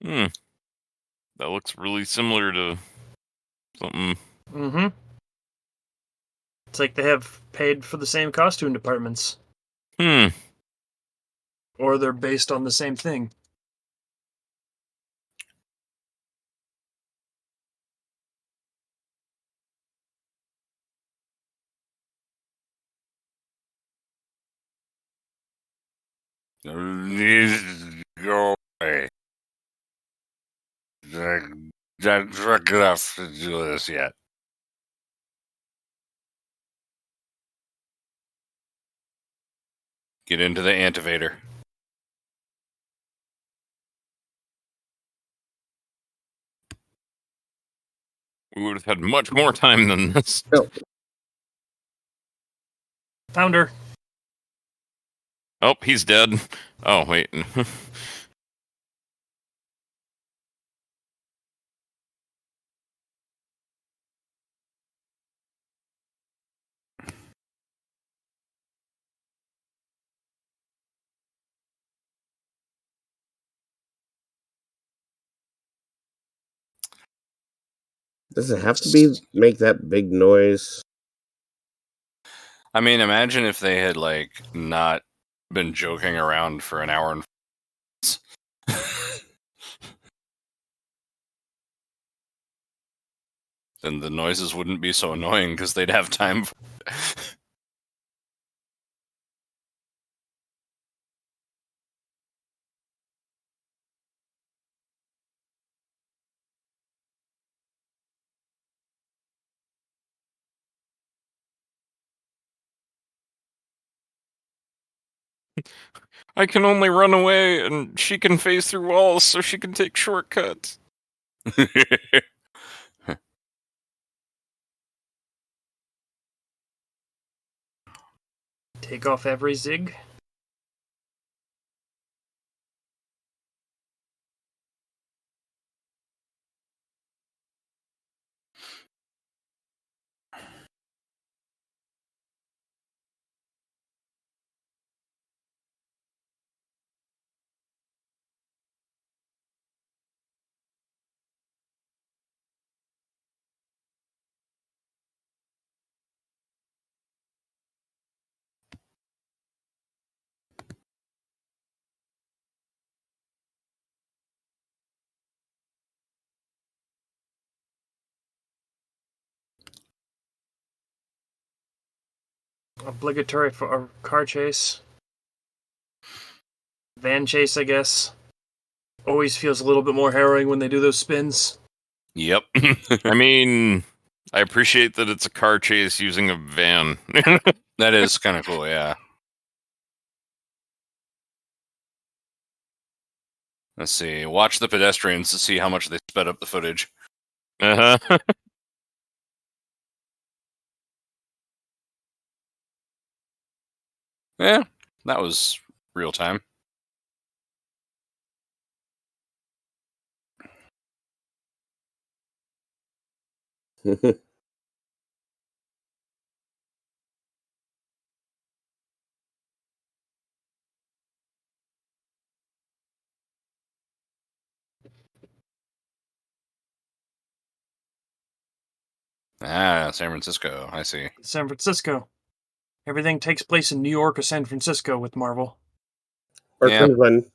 Hmm. That looks really similar to something. Mm-hmm. It's like they have paid for the same costume departments. Hmm. Or they're based on the same thing. Go away. Not drunk enough to do this yet. Get into the antivator. We would have had much more time than this. No. Found her. Oh, he's dead. Oh, wait. Does it have to be make that big noise? I mean, imagine if they had like not been joking around for an hour and. Then the noises wouldn't be so annoying because they'd have time. I can only run away, and she can phase through walls, so she can take shortcuts. Take off every zig. Obligatory for a car chase. Van chase, I guess. Always feels a little bit more harrowing when they do those spins. Yep. I mean, I appreciate that it's a car chase using a van. That is kind of cool, yeah. Let's see. Watch the pedestrians to see how much they sped up the footage. Uh-huh. Yeah, that was real time. Ah, San Francisco. I see. San Francisco. Everything takes place in New York or San Francisco with Marvel. Or Yeah. Cleveland?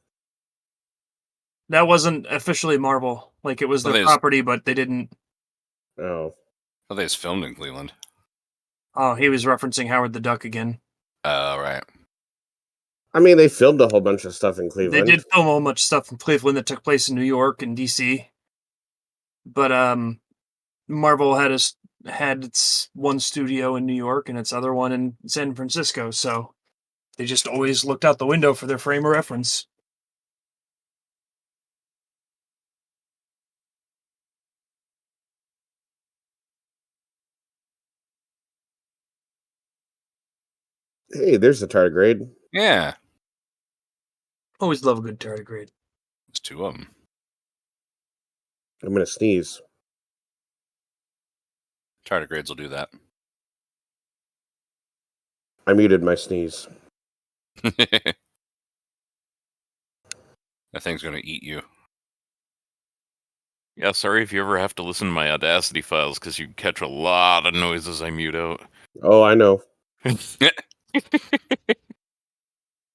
That wasn't officially Marvel. Like, it was Well, their they- property, but they didn't. Oh. I thought they was filmed in Cleveland. Oh, he was referencing Howard the Duck again. Oh, right. I mean, they filmed a whole bunch of stuff in They Cleveland. did film a much stuff in Cleveland that took place in New York and DC. But Marvel had its one studio in New York and its other one in San Francisco, so they just always looked out the window for their frame of reference. Hey, there's the tardigrade. Yeah, Always love a good tardigrade. there's two of them. I'm gonna sneeze. Tardigrades will do that. I muted my sneeze. That thing's gonna eat you. Yeah, sorry if you ever have to listen to my Audacity files, because you catch a lot of noises I mute out. Oh, I know.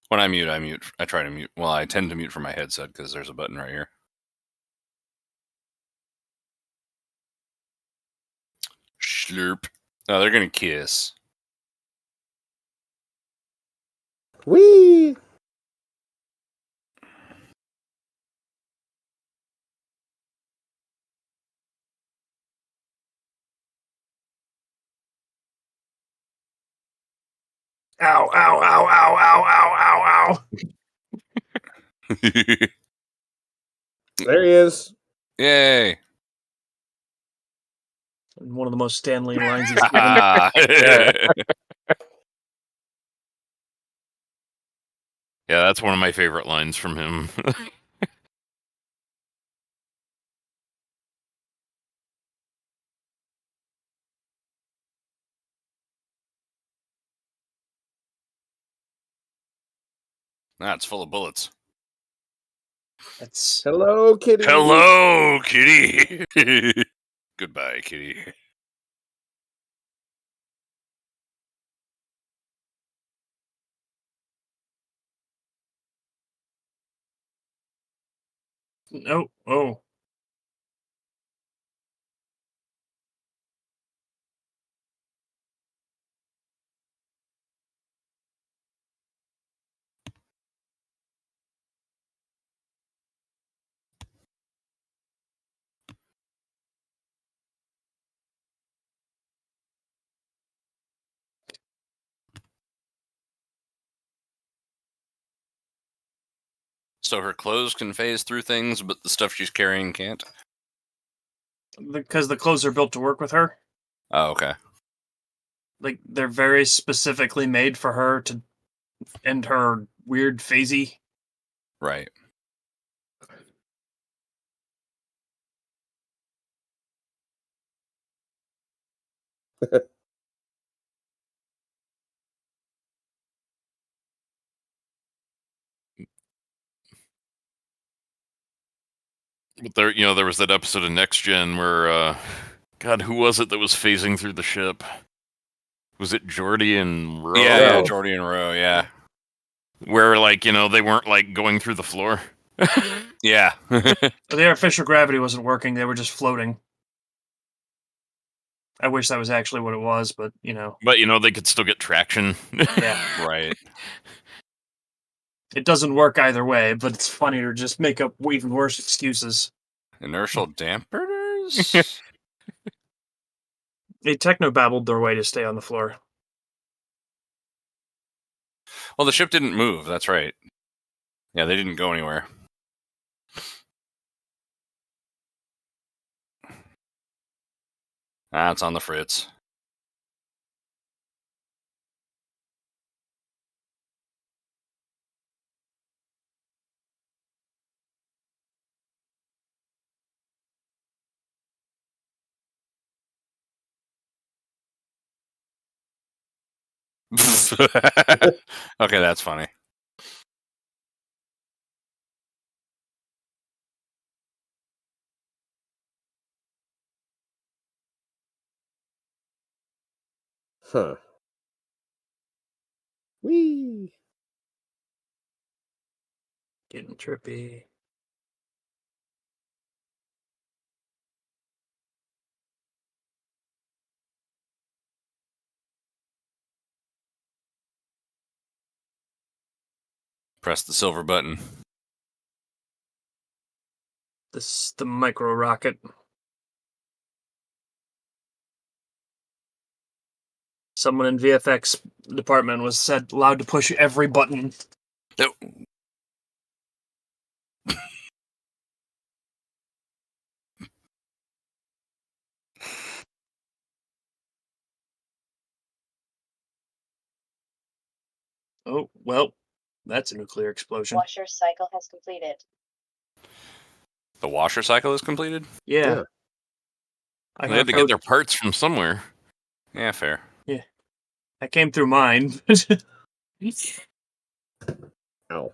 When I mute, I try to mute. Well, I tend to mute from my headset because there's a button right here. Slurp. Oh, they're gonna kiss. Whee! Ow, ow, ow, ow, ow, ow, ow, ow. There he is. Yay! One of the most Stanley lines he's given. Yeah, that's one of my favorite lines from him. That's full of bullets. That's Hello, kitty. Hello, kitty. Goodbye, kitty. oh. So her clothes can phase through things, but the stuff she's carrying can't? Because the clothes are built to work with her. Oh, okay. Like, they're very specifically made for her to end her weird phasey. Right. But there was that episode of Next Gen where, God, who was it that was phasing through the ship? Was it Geordi and Ro? Yeah, Row. Jordy and Roe, yeah. Where, they weren't, going through the floor. Yeah. The artificial gravity wasn't working, they were just floating. I wish that was actually what it was, but, But, they could still get traction. yeah. Right. It doesn't work either way, but it's funny to just make up even worse excuses. Inertial dampeners? They techno-babbled their way to stay on the floor. Well, the ship didn't move, that's right. Yeah, they didn't go anywhere. It's on the fritz. Okay, that's funny. Huh. Whee! Getting trippy. Press the silver button. This is the micro rocket. Someone in VFX department was allowed to push every button. Nope. Oh, well, that's a nuclear explosion. Washer cycle has completed. The washer cycle is completed? Yeah. Yeah. I They had to get their parts from somewhere. Yeah, fair. I came through mine. Ow.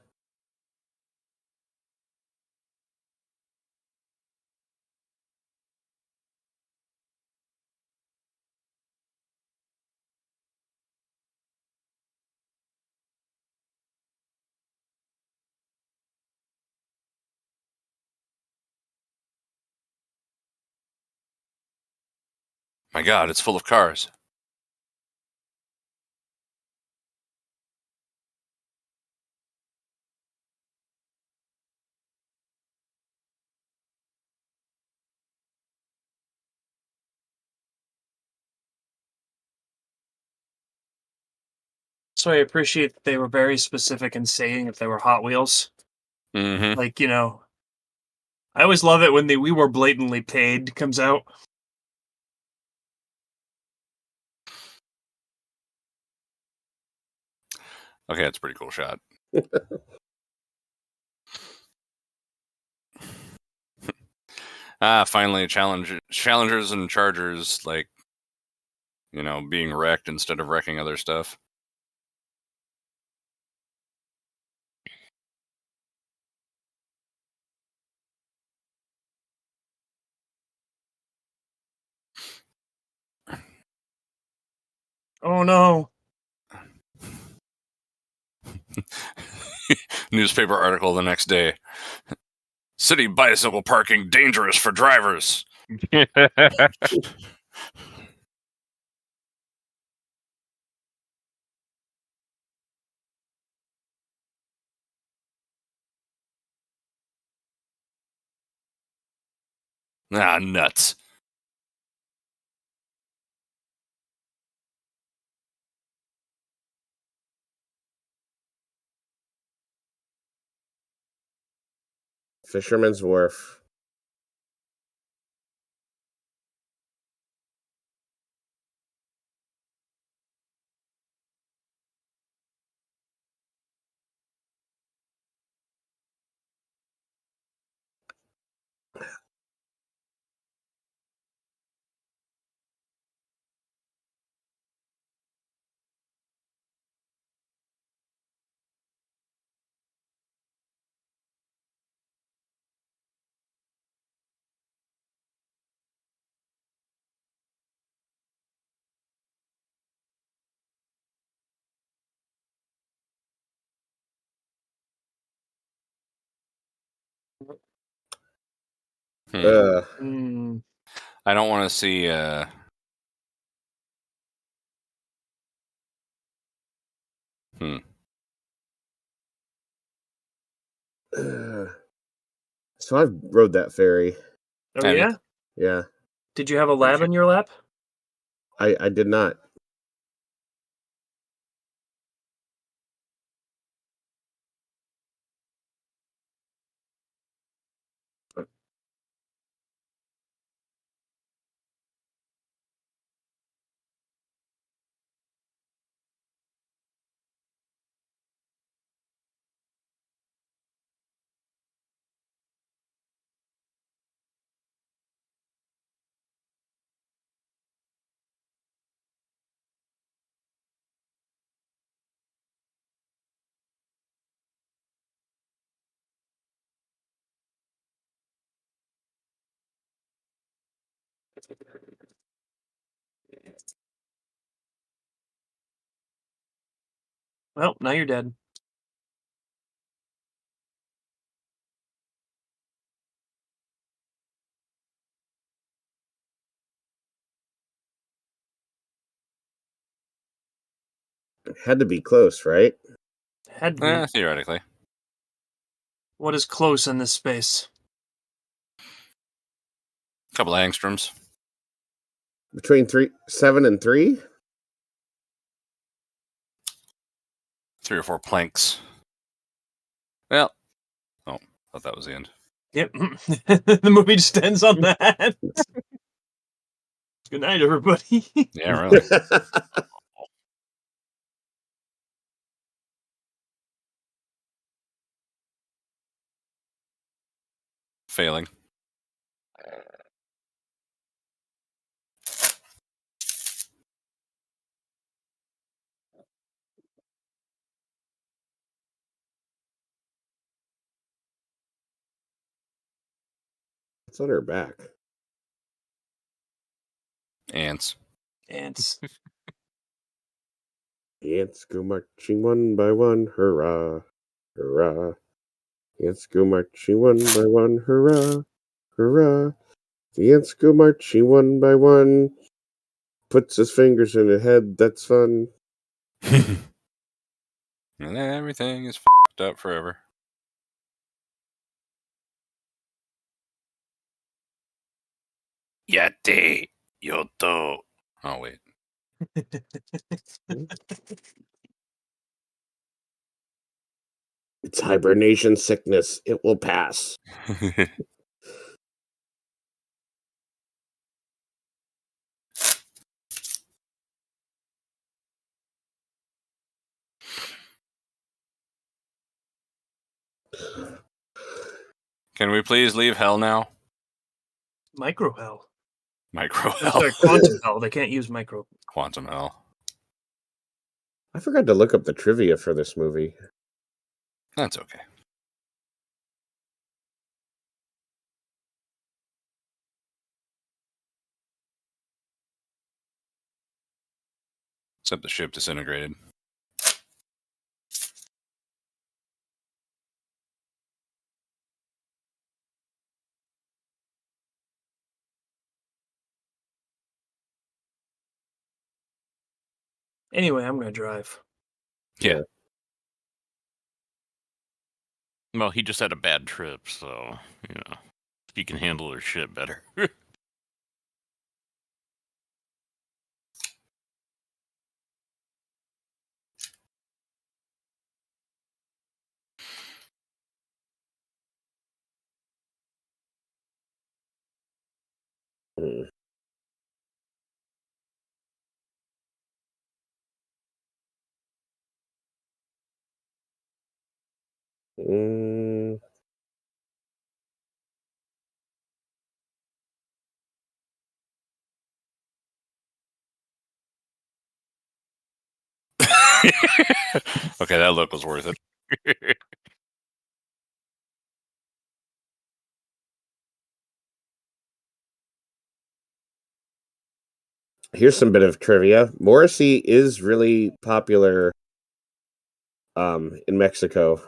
My God, it's full of cars. So I appreciate that they were very specific in saying if they were Hot Wheels. Mm-hmm. Like, I always love it when the "we were blatantly paid" comes out. Okay, that's a pretty cool shot. Finally, challengers and chargers, like, being wrecked instead of wrecking other stuff. Oh no. Newspaper article the next day. City bicycle parking dangerous for drivers. Nuts. Fisherman's Wharf. Hmm. I don't want to see. So I rode that ferry. Oh Have you? yeah? Yeah, Did you have a lab in your lap? I did not. Well, now you're dead. It had to be close, right? Had to be. Theoretically. What is close in this space? A couple of angstroms. Between 7 and 3? 3 or 4 planks. Well. Oh, thought that was the end. Yep. The movie just ends on that. Good night, everybody. Yeah, really. Failing. It's on her back. Ants. Ants. The ants go marching one by one, hurrah, hurrah. The ants go marching one by one, hurrah, hurrah. The ants go marching one by one. puts his fingers in her head. That's fun. And everything is f***ed up forever. Yate Yoto. Oh, wait. It's hibernation sickness. It will pass. Can we please leave hell now? Micro hell. Micro I'm hell. sorry, quantum hell. They can't use micro. Quantum hell. I forgot to look up the trivia for this movie. That's okay. Except the ship disintegrated. Anyway, I'm gonna drive. Yeah. Well, he just had a bad trip, so, he can handle her shit better. Hmm. Mm, Okay, that look was worth it. here's some bit of trivia. Morrissey is really popular in Mexico.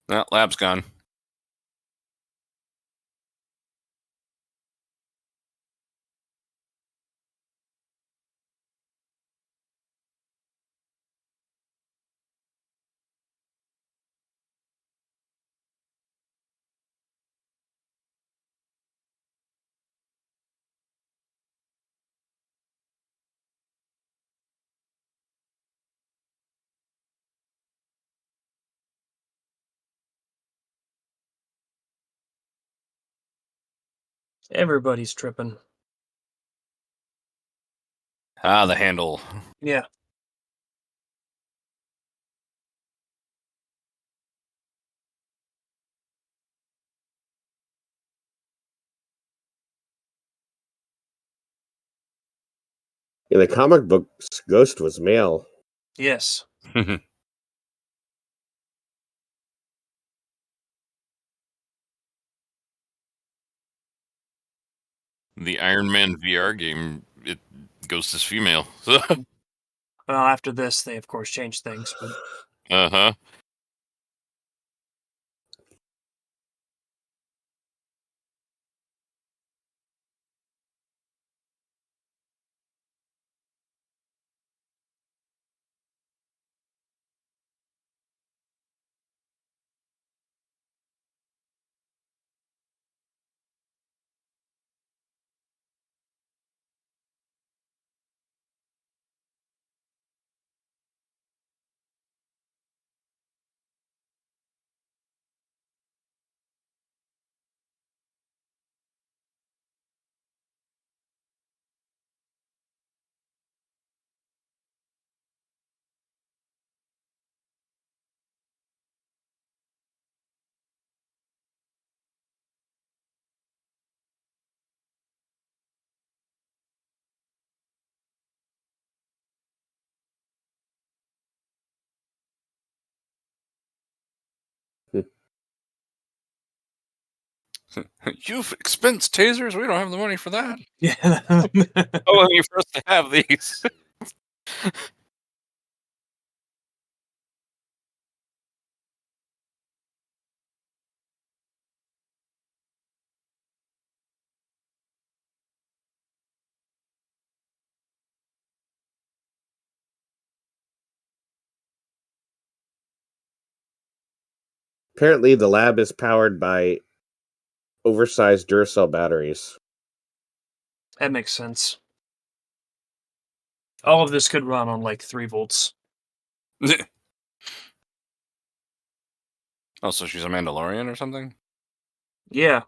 Well, lab's gone. Everybody's tripping. Ah, the handle. Yeah. In the comic books, Ghost was male. Yes. The Iron Man VR game, Ghost is female. Well, after this, they of course changed things, but Uh-huh. You've expensed tasers? We don't have the money for that. Yeah. How long you for us to have these? Apparently, the lab is powered by oversized Duracell batteries. That makes sense. All of this could run on like 3 volts. Oh, so she's a Mandalorian or something? Yeah.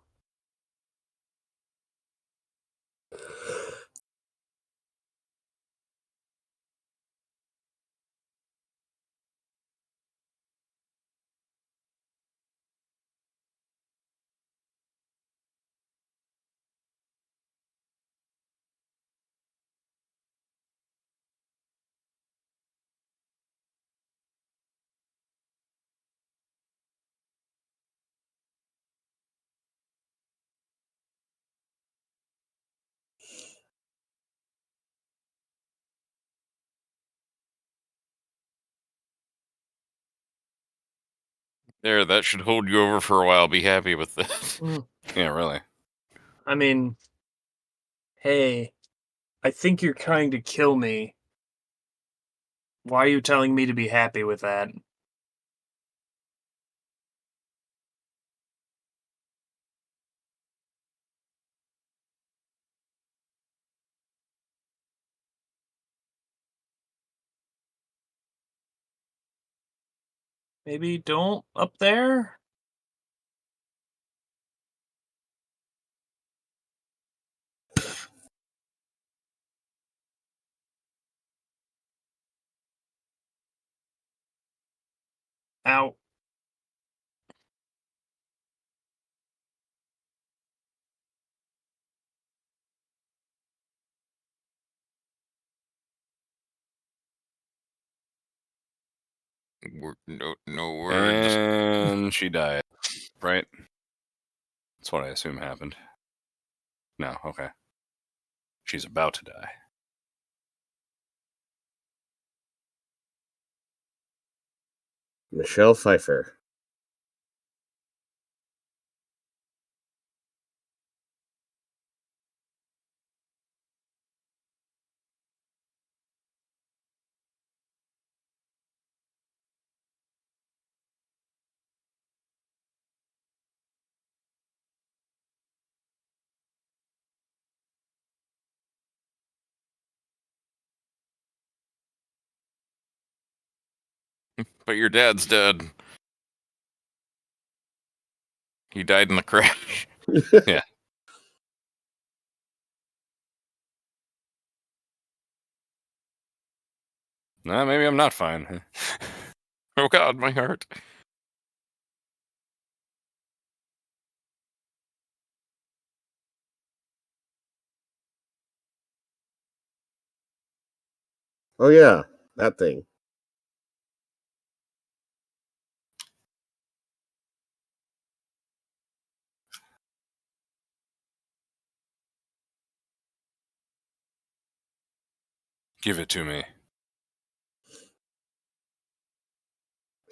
There, that should hold you over for a while. Be happy with that. Mm. Yeah, really. I mean, hey, I think you're trying to kill me. Why are you telling me to be happy with that? Maybe don't up there? Ow. No words. And she died. Right? That's what I assume happened. No, okay. She's about to die. Michelle Pfeiffer. But your dad's dead. He died in the crash. Yeah. Nah, maybe I'm not fine. Oh God, my heart. Oh yeah, that thing. Give it to me.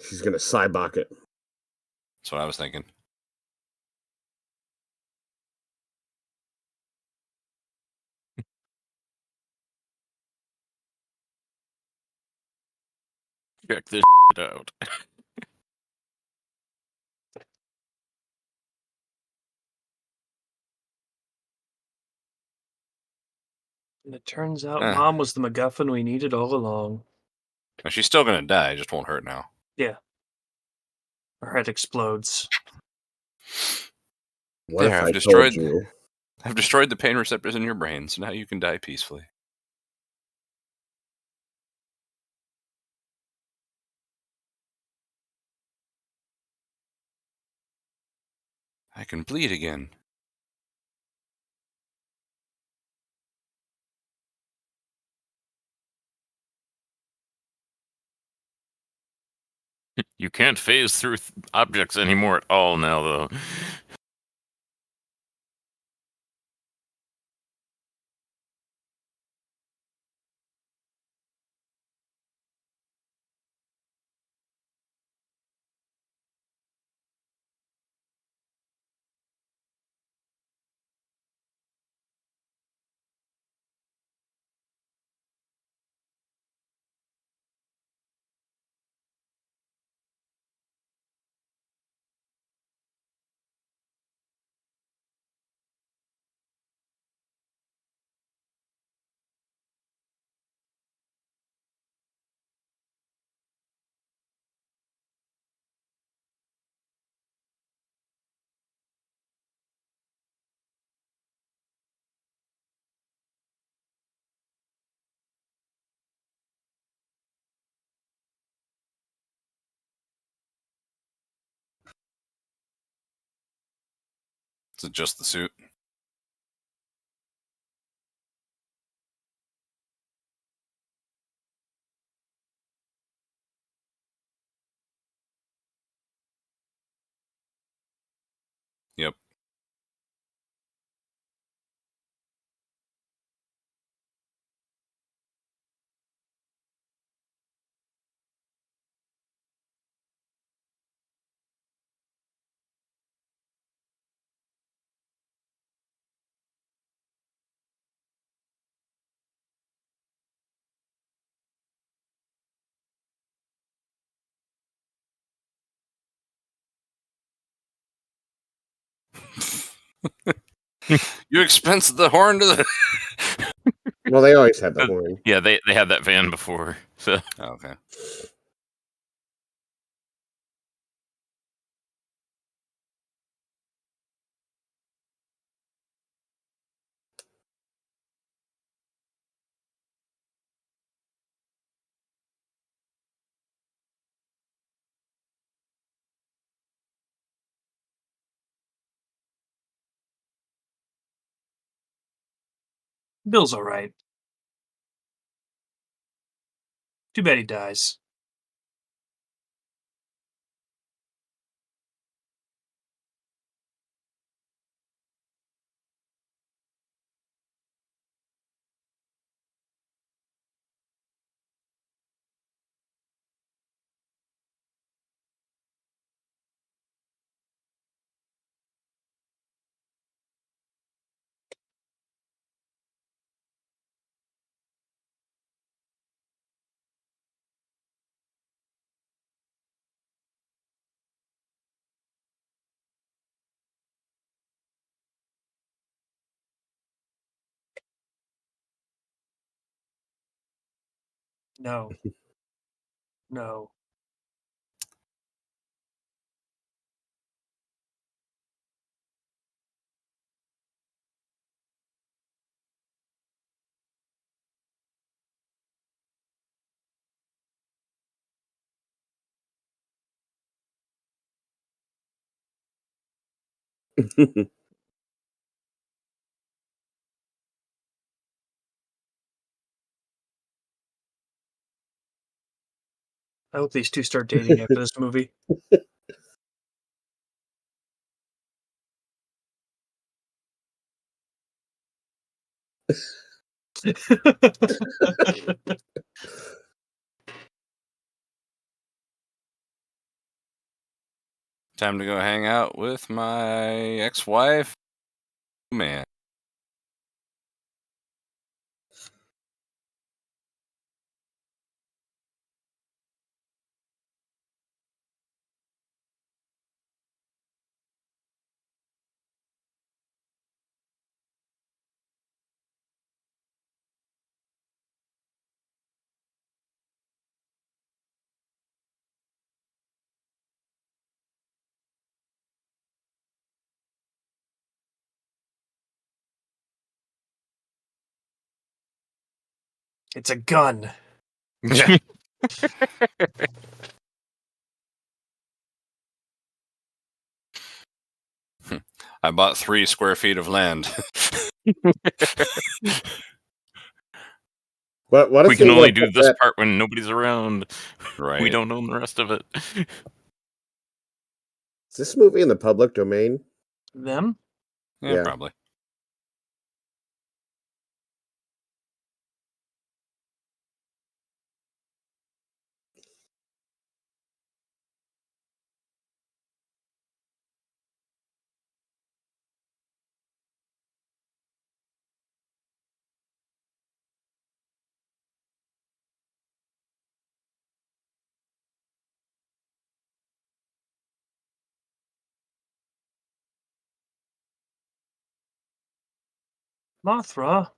She's gonna Cybok it. That's what I was thinking. Check this out. And it turns out Eh. Mom was the MacGuffin we needed all along. Now, she's still gonna die, it just won't hurt now. Yeah. Her head explodes. What There, if I've I destroyed- told you? I've destroyed the pain receptors in your brain, so now you can die peacefully. I can bleed again. You can't phase through objects anymore at all now, though. Is it just the suit? Yep. You expense the horn to the. Well, they always had the horn. Yeah, they had that van before. So Oh, okay. Bill's all right. Too bad he dies. No. No. I hope these two start dating after this movie. Time to go hang out with my ex-wife. Man. It's a gun. Yeah. I bought 3 square feet of land. What if we can they only would've do put this that- part when nobody's around. Right. We don't own the rest of it. Is this movie in the public domain? Them? Yeah, Yeah. probably. Mothra?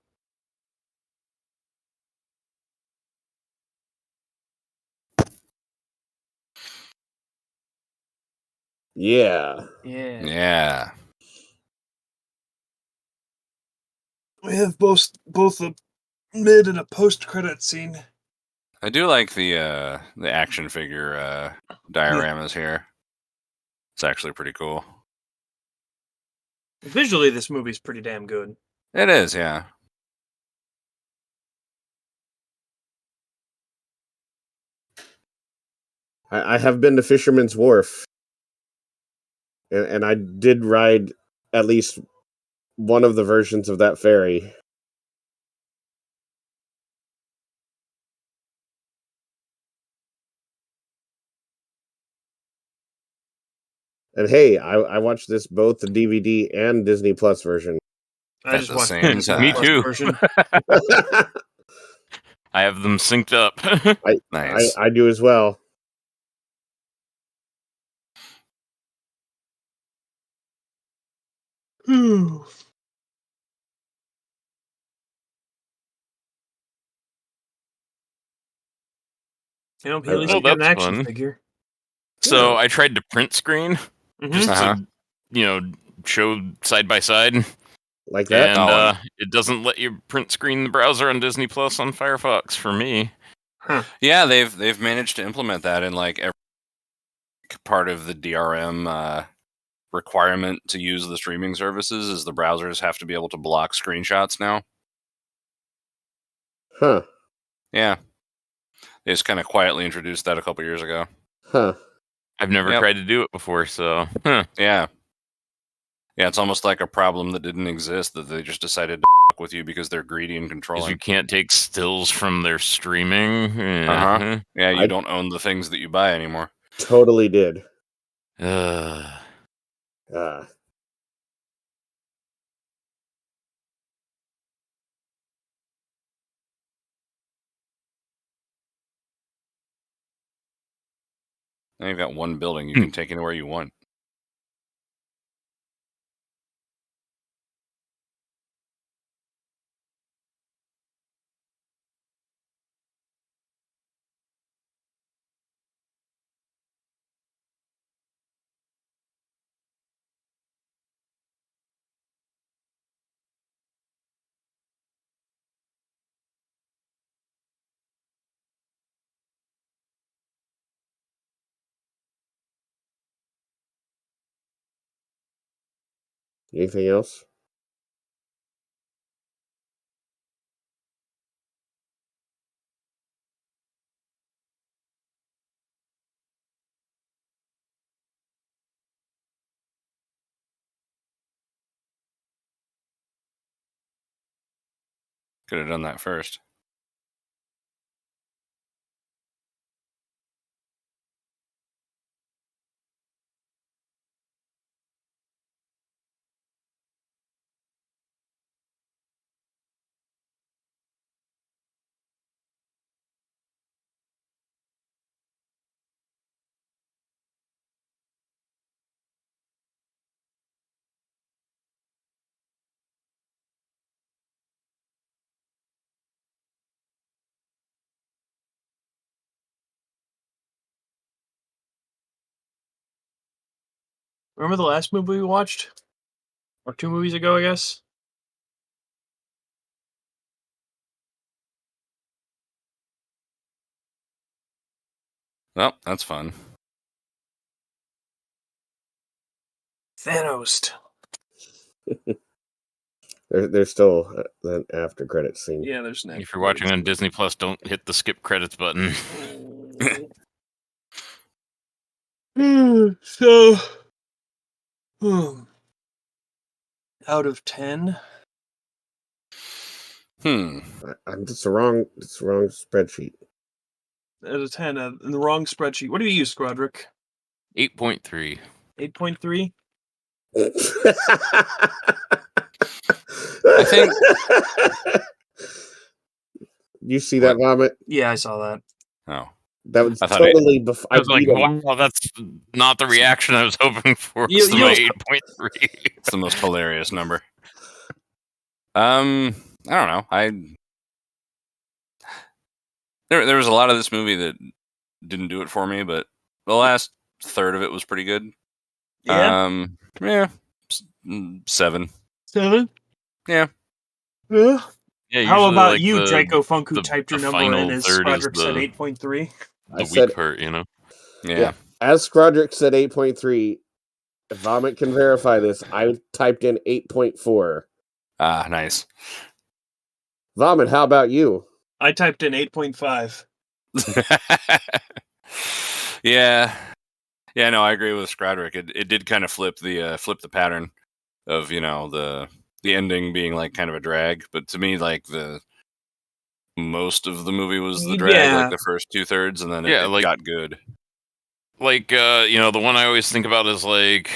Yeah. Yeah. Yeah. We have both a mid and a post-credit scene. I do like the action figure dioramas here. It's actually pretty cool. Visually, this movie's pretty damn good. It is, yeah. I have been to Fisherman's Wharf, and I did ride at least one of the versions of that ferry. And hey, I watched this both the DVD and Disney Plus version. I At just the watched same the time. Me Plus too. version. I have them synced up. Nice. I do as well. He at Oh, least you got an that's action fun. figure. So Yeah. I tried to print screen Mhm. just Uh-huh. to, show side by side, Like that? and it doesn't let you print screen the browser on Disney Plus on Firefox for me. Huh. Yeah, they've managed to implement that in like every part of the DRM requirement to use the streaming services is the browsers have to be able to block screenshots now. Huh. Yeah. They just kind of quietly introduced that a couple years ago. Huh. I've never Yep. tried to do it before, so huh. Yeah. Yeah, it's almost like a problem that didn't exist that they just decided to fuck with you because they're greedy and Because controlling. you can't take stills from their streaming. Uh-huh. Yeah, you I- don't own the things that you buy anymore. Totally did. Uh, Now you've got one building you Hmm. can take anywhere you want. Anything else? Could have done that first. Remember the last movie we watched? Or 2 movies ago, I guess? Well, that's fun. Thanos. There's still an after credit scene. Yeah, there's an if you're watching on Disney Plus, don't hit the skip credits button. So, out of 10, It's the wrong spreadsheet. out of 10, in the wrong spreadsheet. What do you use, Squadrick? 8.3. 8.3? I think You see that vomit? Yeah, I saw that. Oh. That was I thought totally before. I was like, wow, that's not the reaction I was hoping for. You- It's you- my 8.3. It's the most hilarious number. I don't know. There was a lot of this movie that didn't do it for me, but the last third of it was pretty good. Yeah? Yeah, 7. 7? Yeah. Yeah. Yeah, How usually, about like, you, the- Draco Funk, who the- typed your the number final in as third is Squadrick said the- 8.3? the said- weak part, you know? Yeah. As Skrodrick said 8.3, Vomit can verify this. I typed in 8.4. Ah, nice. Vomit, how about you? I typed in 8.5. Yeah, no, I agree with Scradrick. It did kind of flip the pattern of the ending being like kind of a drag, but to me, like most of the movie was the drag, like the first 2/3, and then it got good. Like the one I always think about is like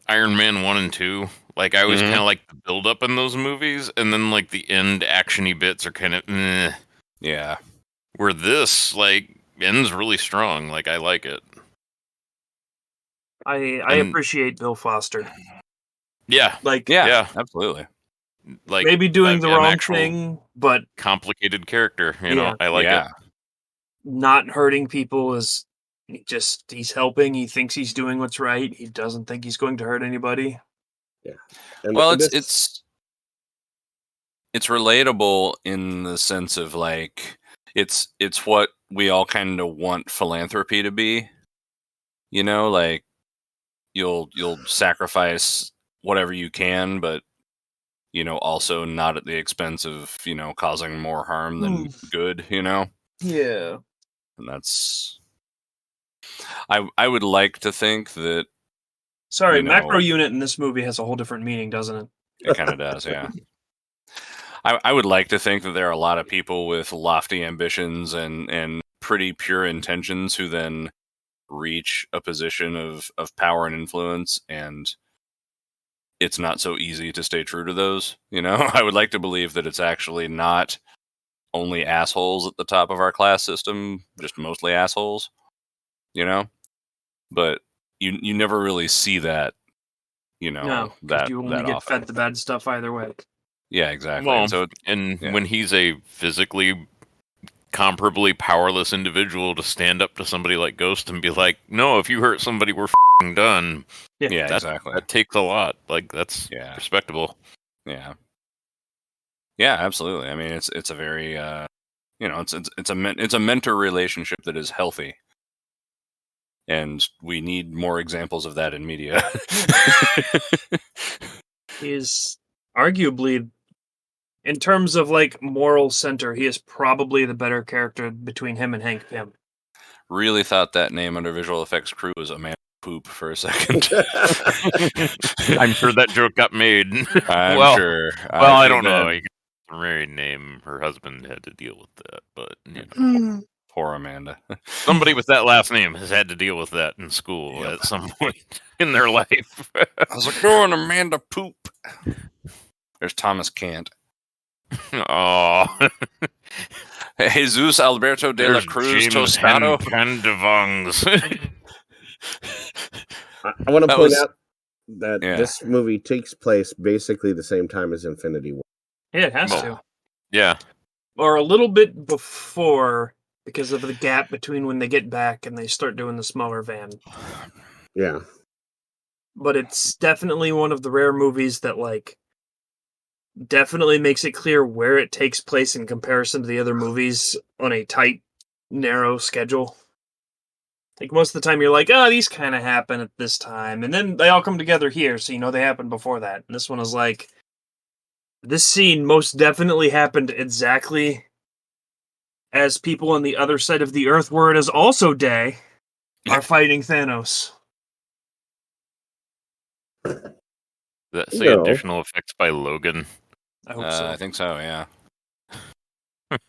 Iron Man 1 and 2. Like I always kind of like the build up in those movies, and then like the end actiony bits are kind of meh. Yeah. Where this like ends really strong. Like I like it. I appreciate Bill Foster. Yeah. Like Yeah, absolutely. Like maybe doing the an wrong actual thing, but complicated character. You know, Yeah. I like it. Not hurting people is he's helping. He thinks he's doing what's right. He doesn't think he's going to hurt anybody. Yeah. And Well, it's relatable in the sense of like it's what we all kind of want philanthropy to be. You know, like you'll sacrifice whatever you can, but also not at the expense of causing more harm than good. Yeah. And that's I would like to think that. Sorry, macro unit in this movie has a whole different meaning, doesn't it? It kind of does, yeah. I would like to think that there are a lot of people with lofty ambitions and pretty pure intentions who then reach a position of power and influence, and it's not so easy to stay true to those. I would like to believe that it's actually not only assholes at the top of our class system, just mostly assholes. But you never really see that. No, that you only that get often. fed the bad stuff either way. Yeah, exactly. Well, and so, when he's a physically comparably powerless individual to stand up to somebody like Ghost and be like, no, if you hurt somebody, we're f***ing done. Yeah, exactly. That takes a lot. Like, that's respectable. Yeah. Yeah, absolutely. I mean, it's a very, it's a mentor relationship that is healthy. And we need more examples of that in media. He's arguably, in terms of like moral center, he is probably the better character between him and Hank Pym. Really thought that name under visual effects crew was a man poop for a second. I'm sure that joke got made. I'm sure. Well, I don't know. Her married name, her husband had to deal with that, but poor Amanda. Somebody with that last name has had to deal with that in school at some point in their life. I was like, oh, an Amanda poop. There's Thomas Kant. Oh. Jesus Alberto de la Cruz Tostado. I want to point out that this movie takes place basically the same time as Infinity War. Yeah, it has to. Yeah. Or a little bit before, because of the gap between when they get back and they start doing the smaller van. Yeah. But it's definitely one of the rare movies that, like, definitely makes it clear where it takes place in comparison to the other movies on a tight, narrow schedule. Like, most of the time you're like, oh, these kind of happen at this time. And then they all come together here, so you know they happened before that. And this one is like, this scene most definitely happened exactly as people on the other side of the Earth, where it is also day, are fighting Thanos. That say additional effects by Logan? I hope so. I think so, yeah. It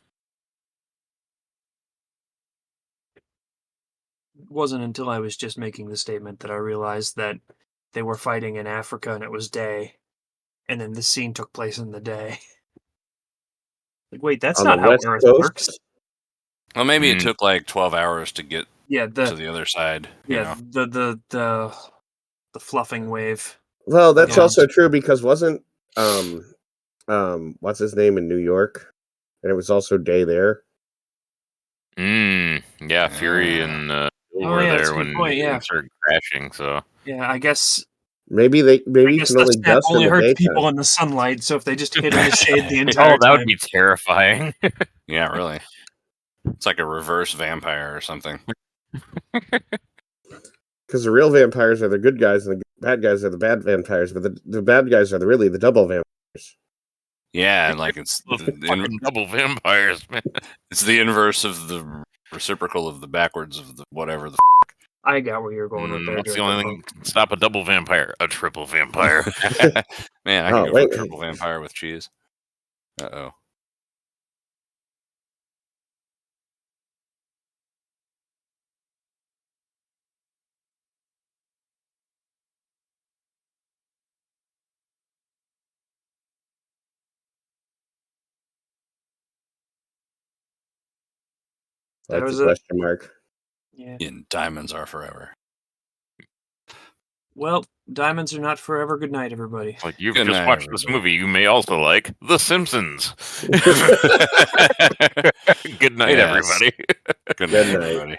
wasn't until I was just making the statement that I realized that they were fighting in Africa and it was day. And then this scene took place in the day. Like, wait, that's not how Earth works. Well, maybe it took like 12 hours to get to the other side. Yeah, the fluffing wave. Well, that's also true because wasn't what's his name in New York, and it was also day there. Yeah, Fury and were there when they started crashing. So yeah, I guess. Maybe you can only dust only in the hurts daytime. people in the sunlight, so if they just hit in the shade the entire time. That would be terrifying. Yeah, really. It's like a reverse vampire or something. Because the real vampires are the good guys and the bad guys are the bad vampires, but the bad guys are really the double vampires. Yeah, and like it's Those fucking double vampires, man. it's the inverse of the reciprocal of the backwards of the whatever the. I got where you're going with there. That's the Director only thing Punk. that can stop a double vampire. A triple vampire. Man, I Oh, can go wait. for a triple vampire with cheese. Uh-oh. That That's was a it. question mark. Yeah. In diamonds are forever. Well, diamonds are not forever. Good night, everybody. Like, you've Good just night, watched this everybody. movie. You may also like The Simpsons. Good night, Yes. everybody. Good Good night, night. everybody.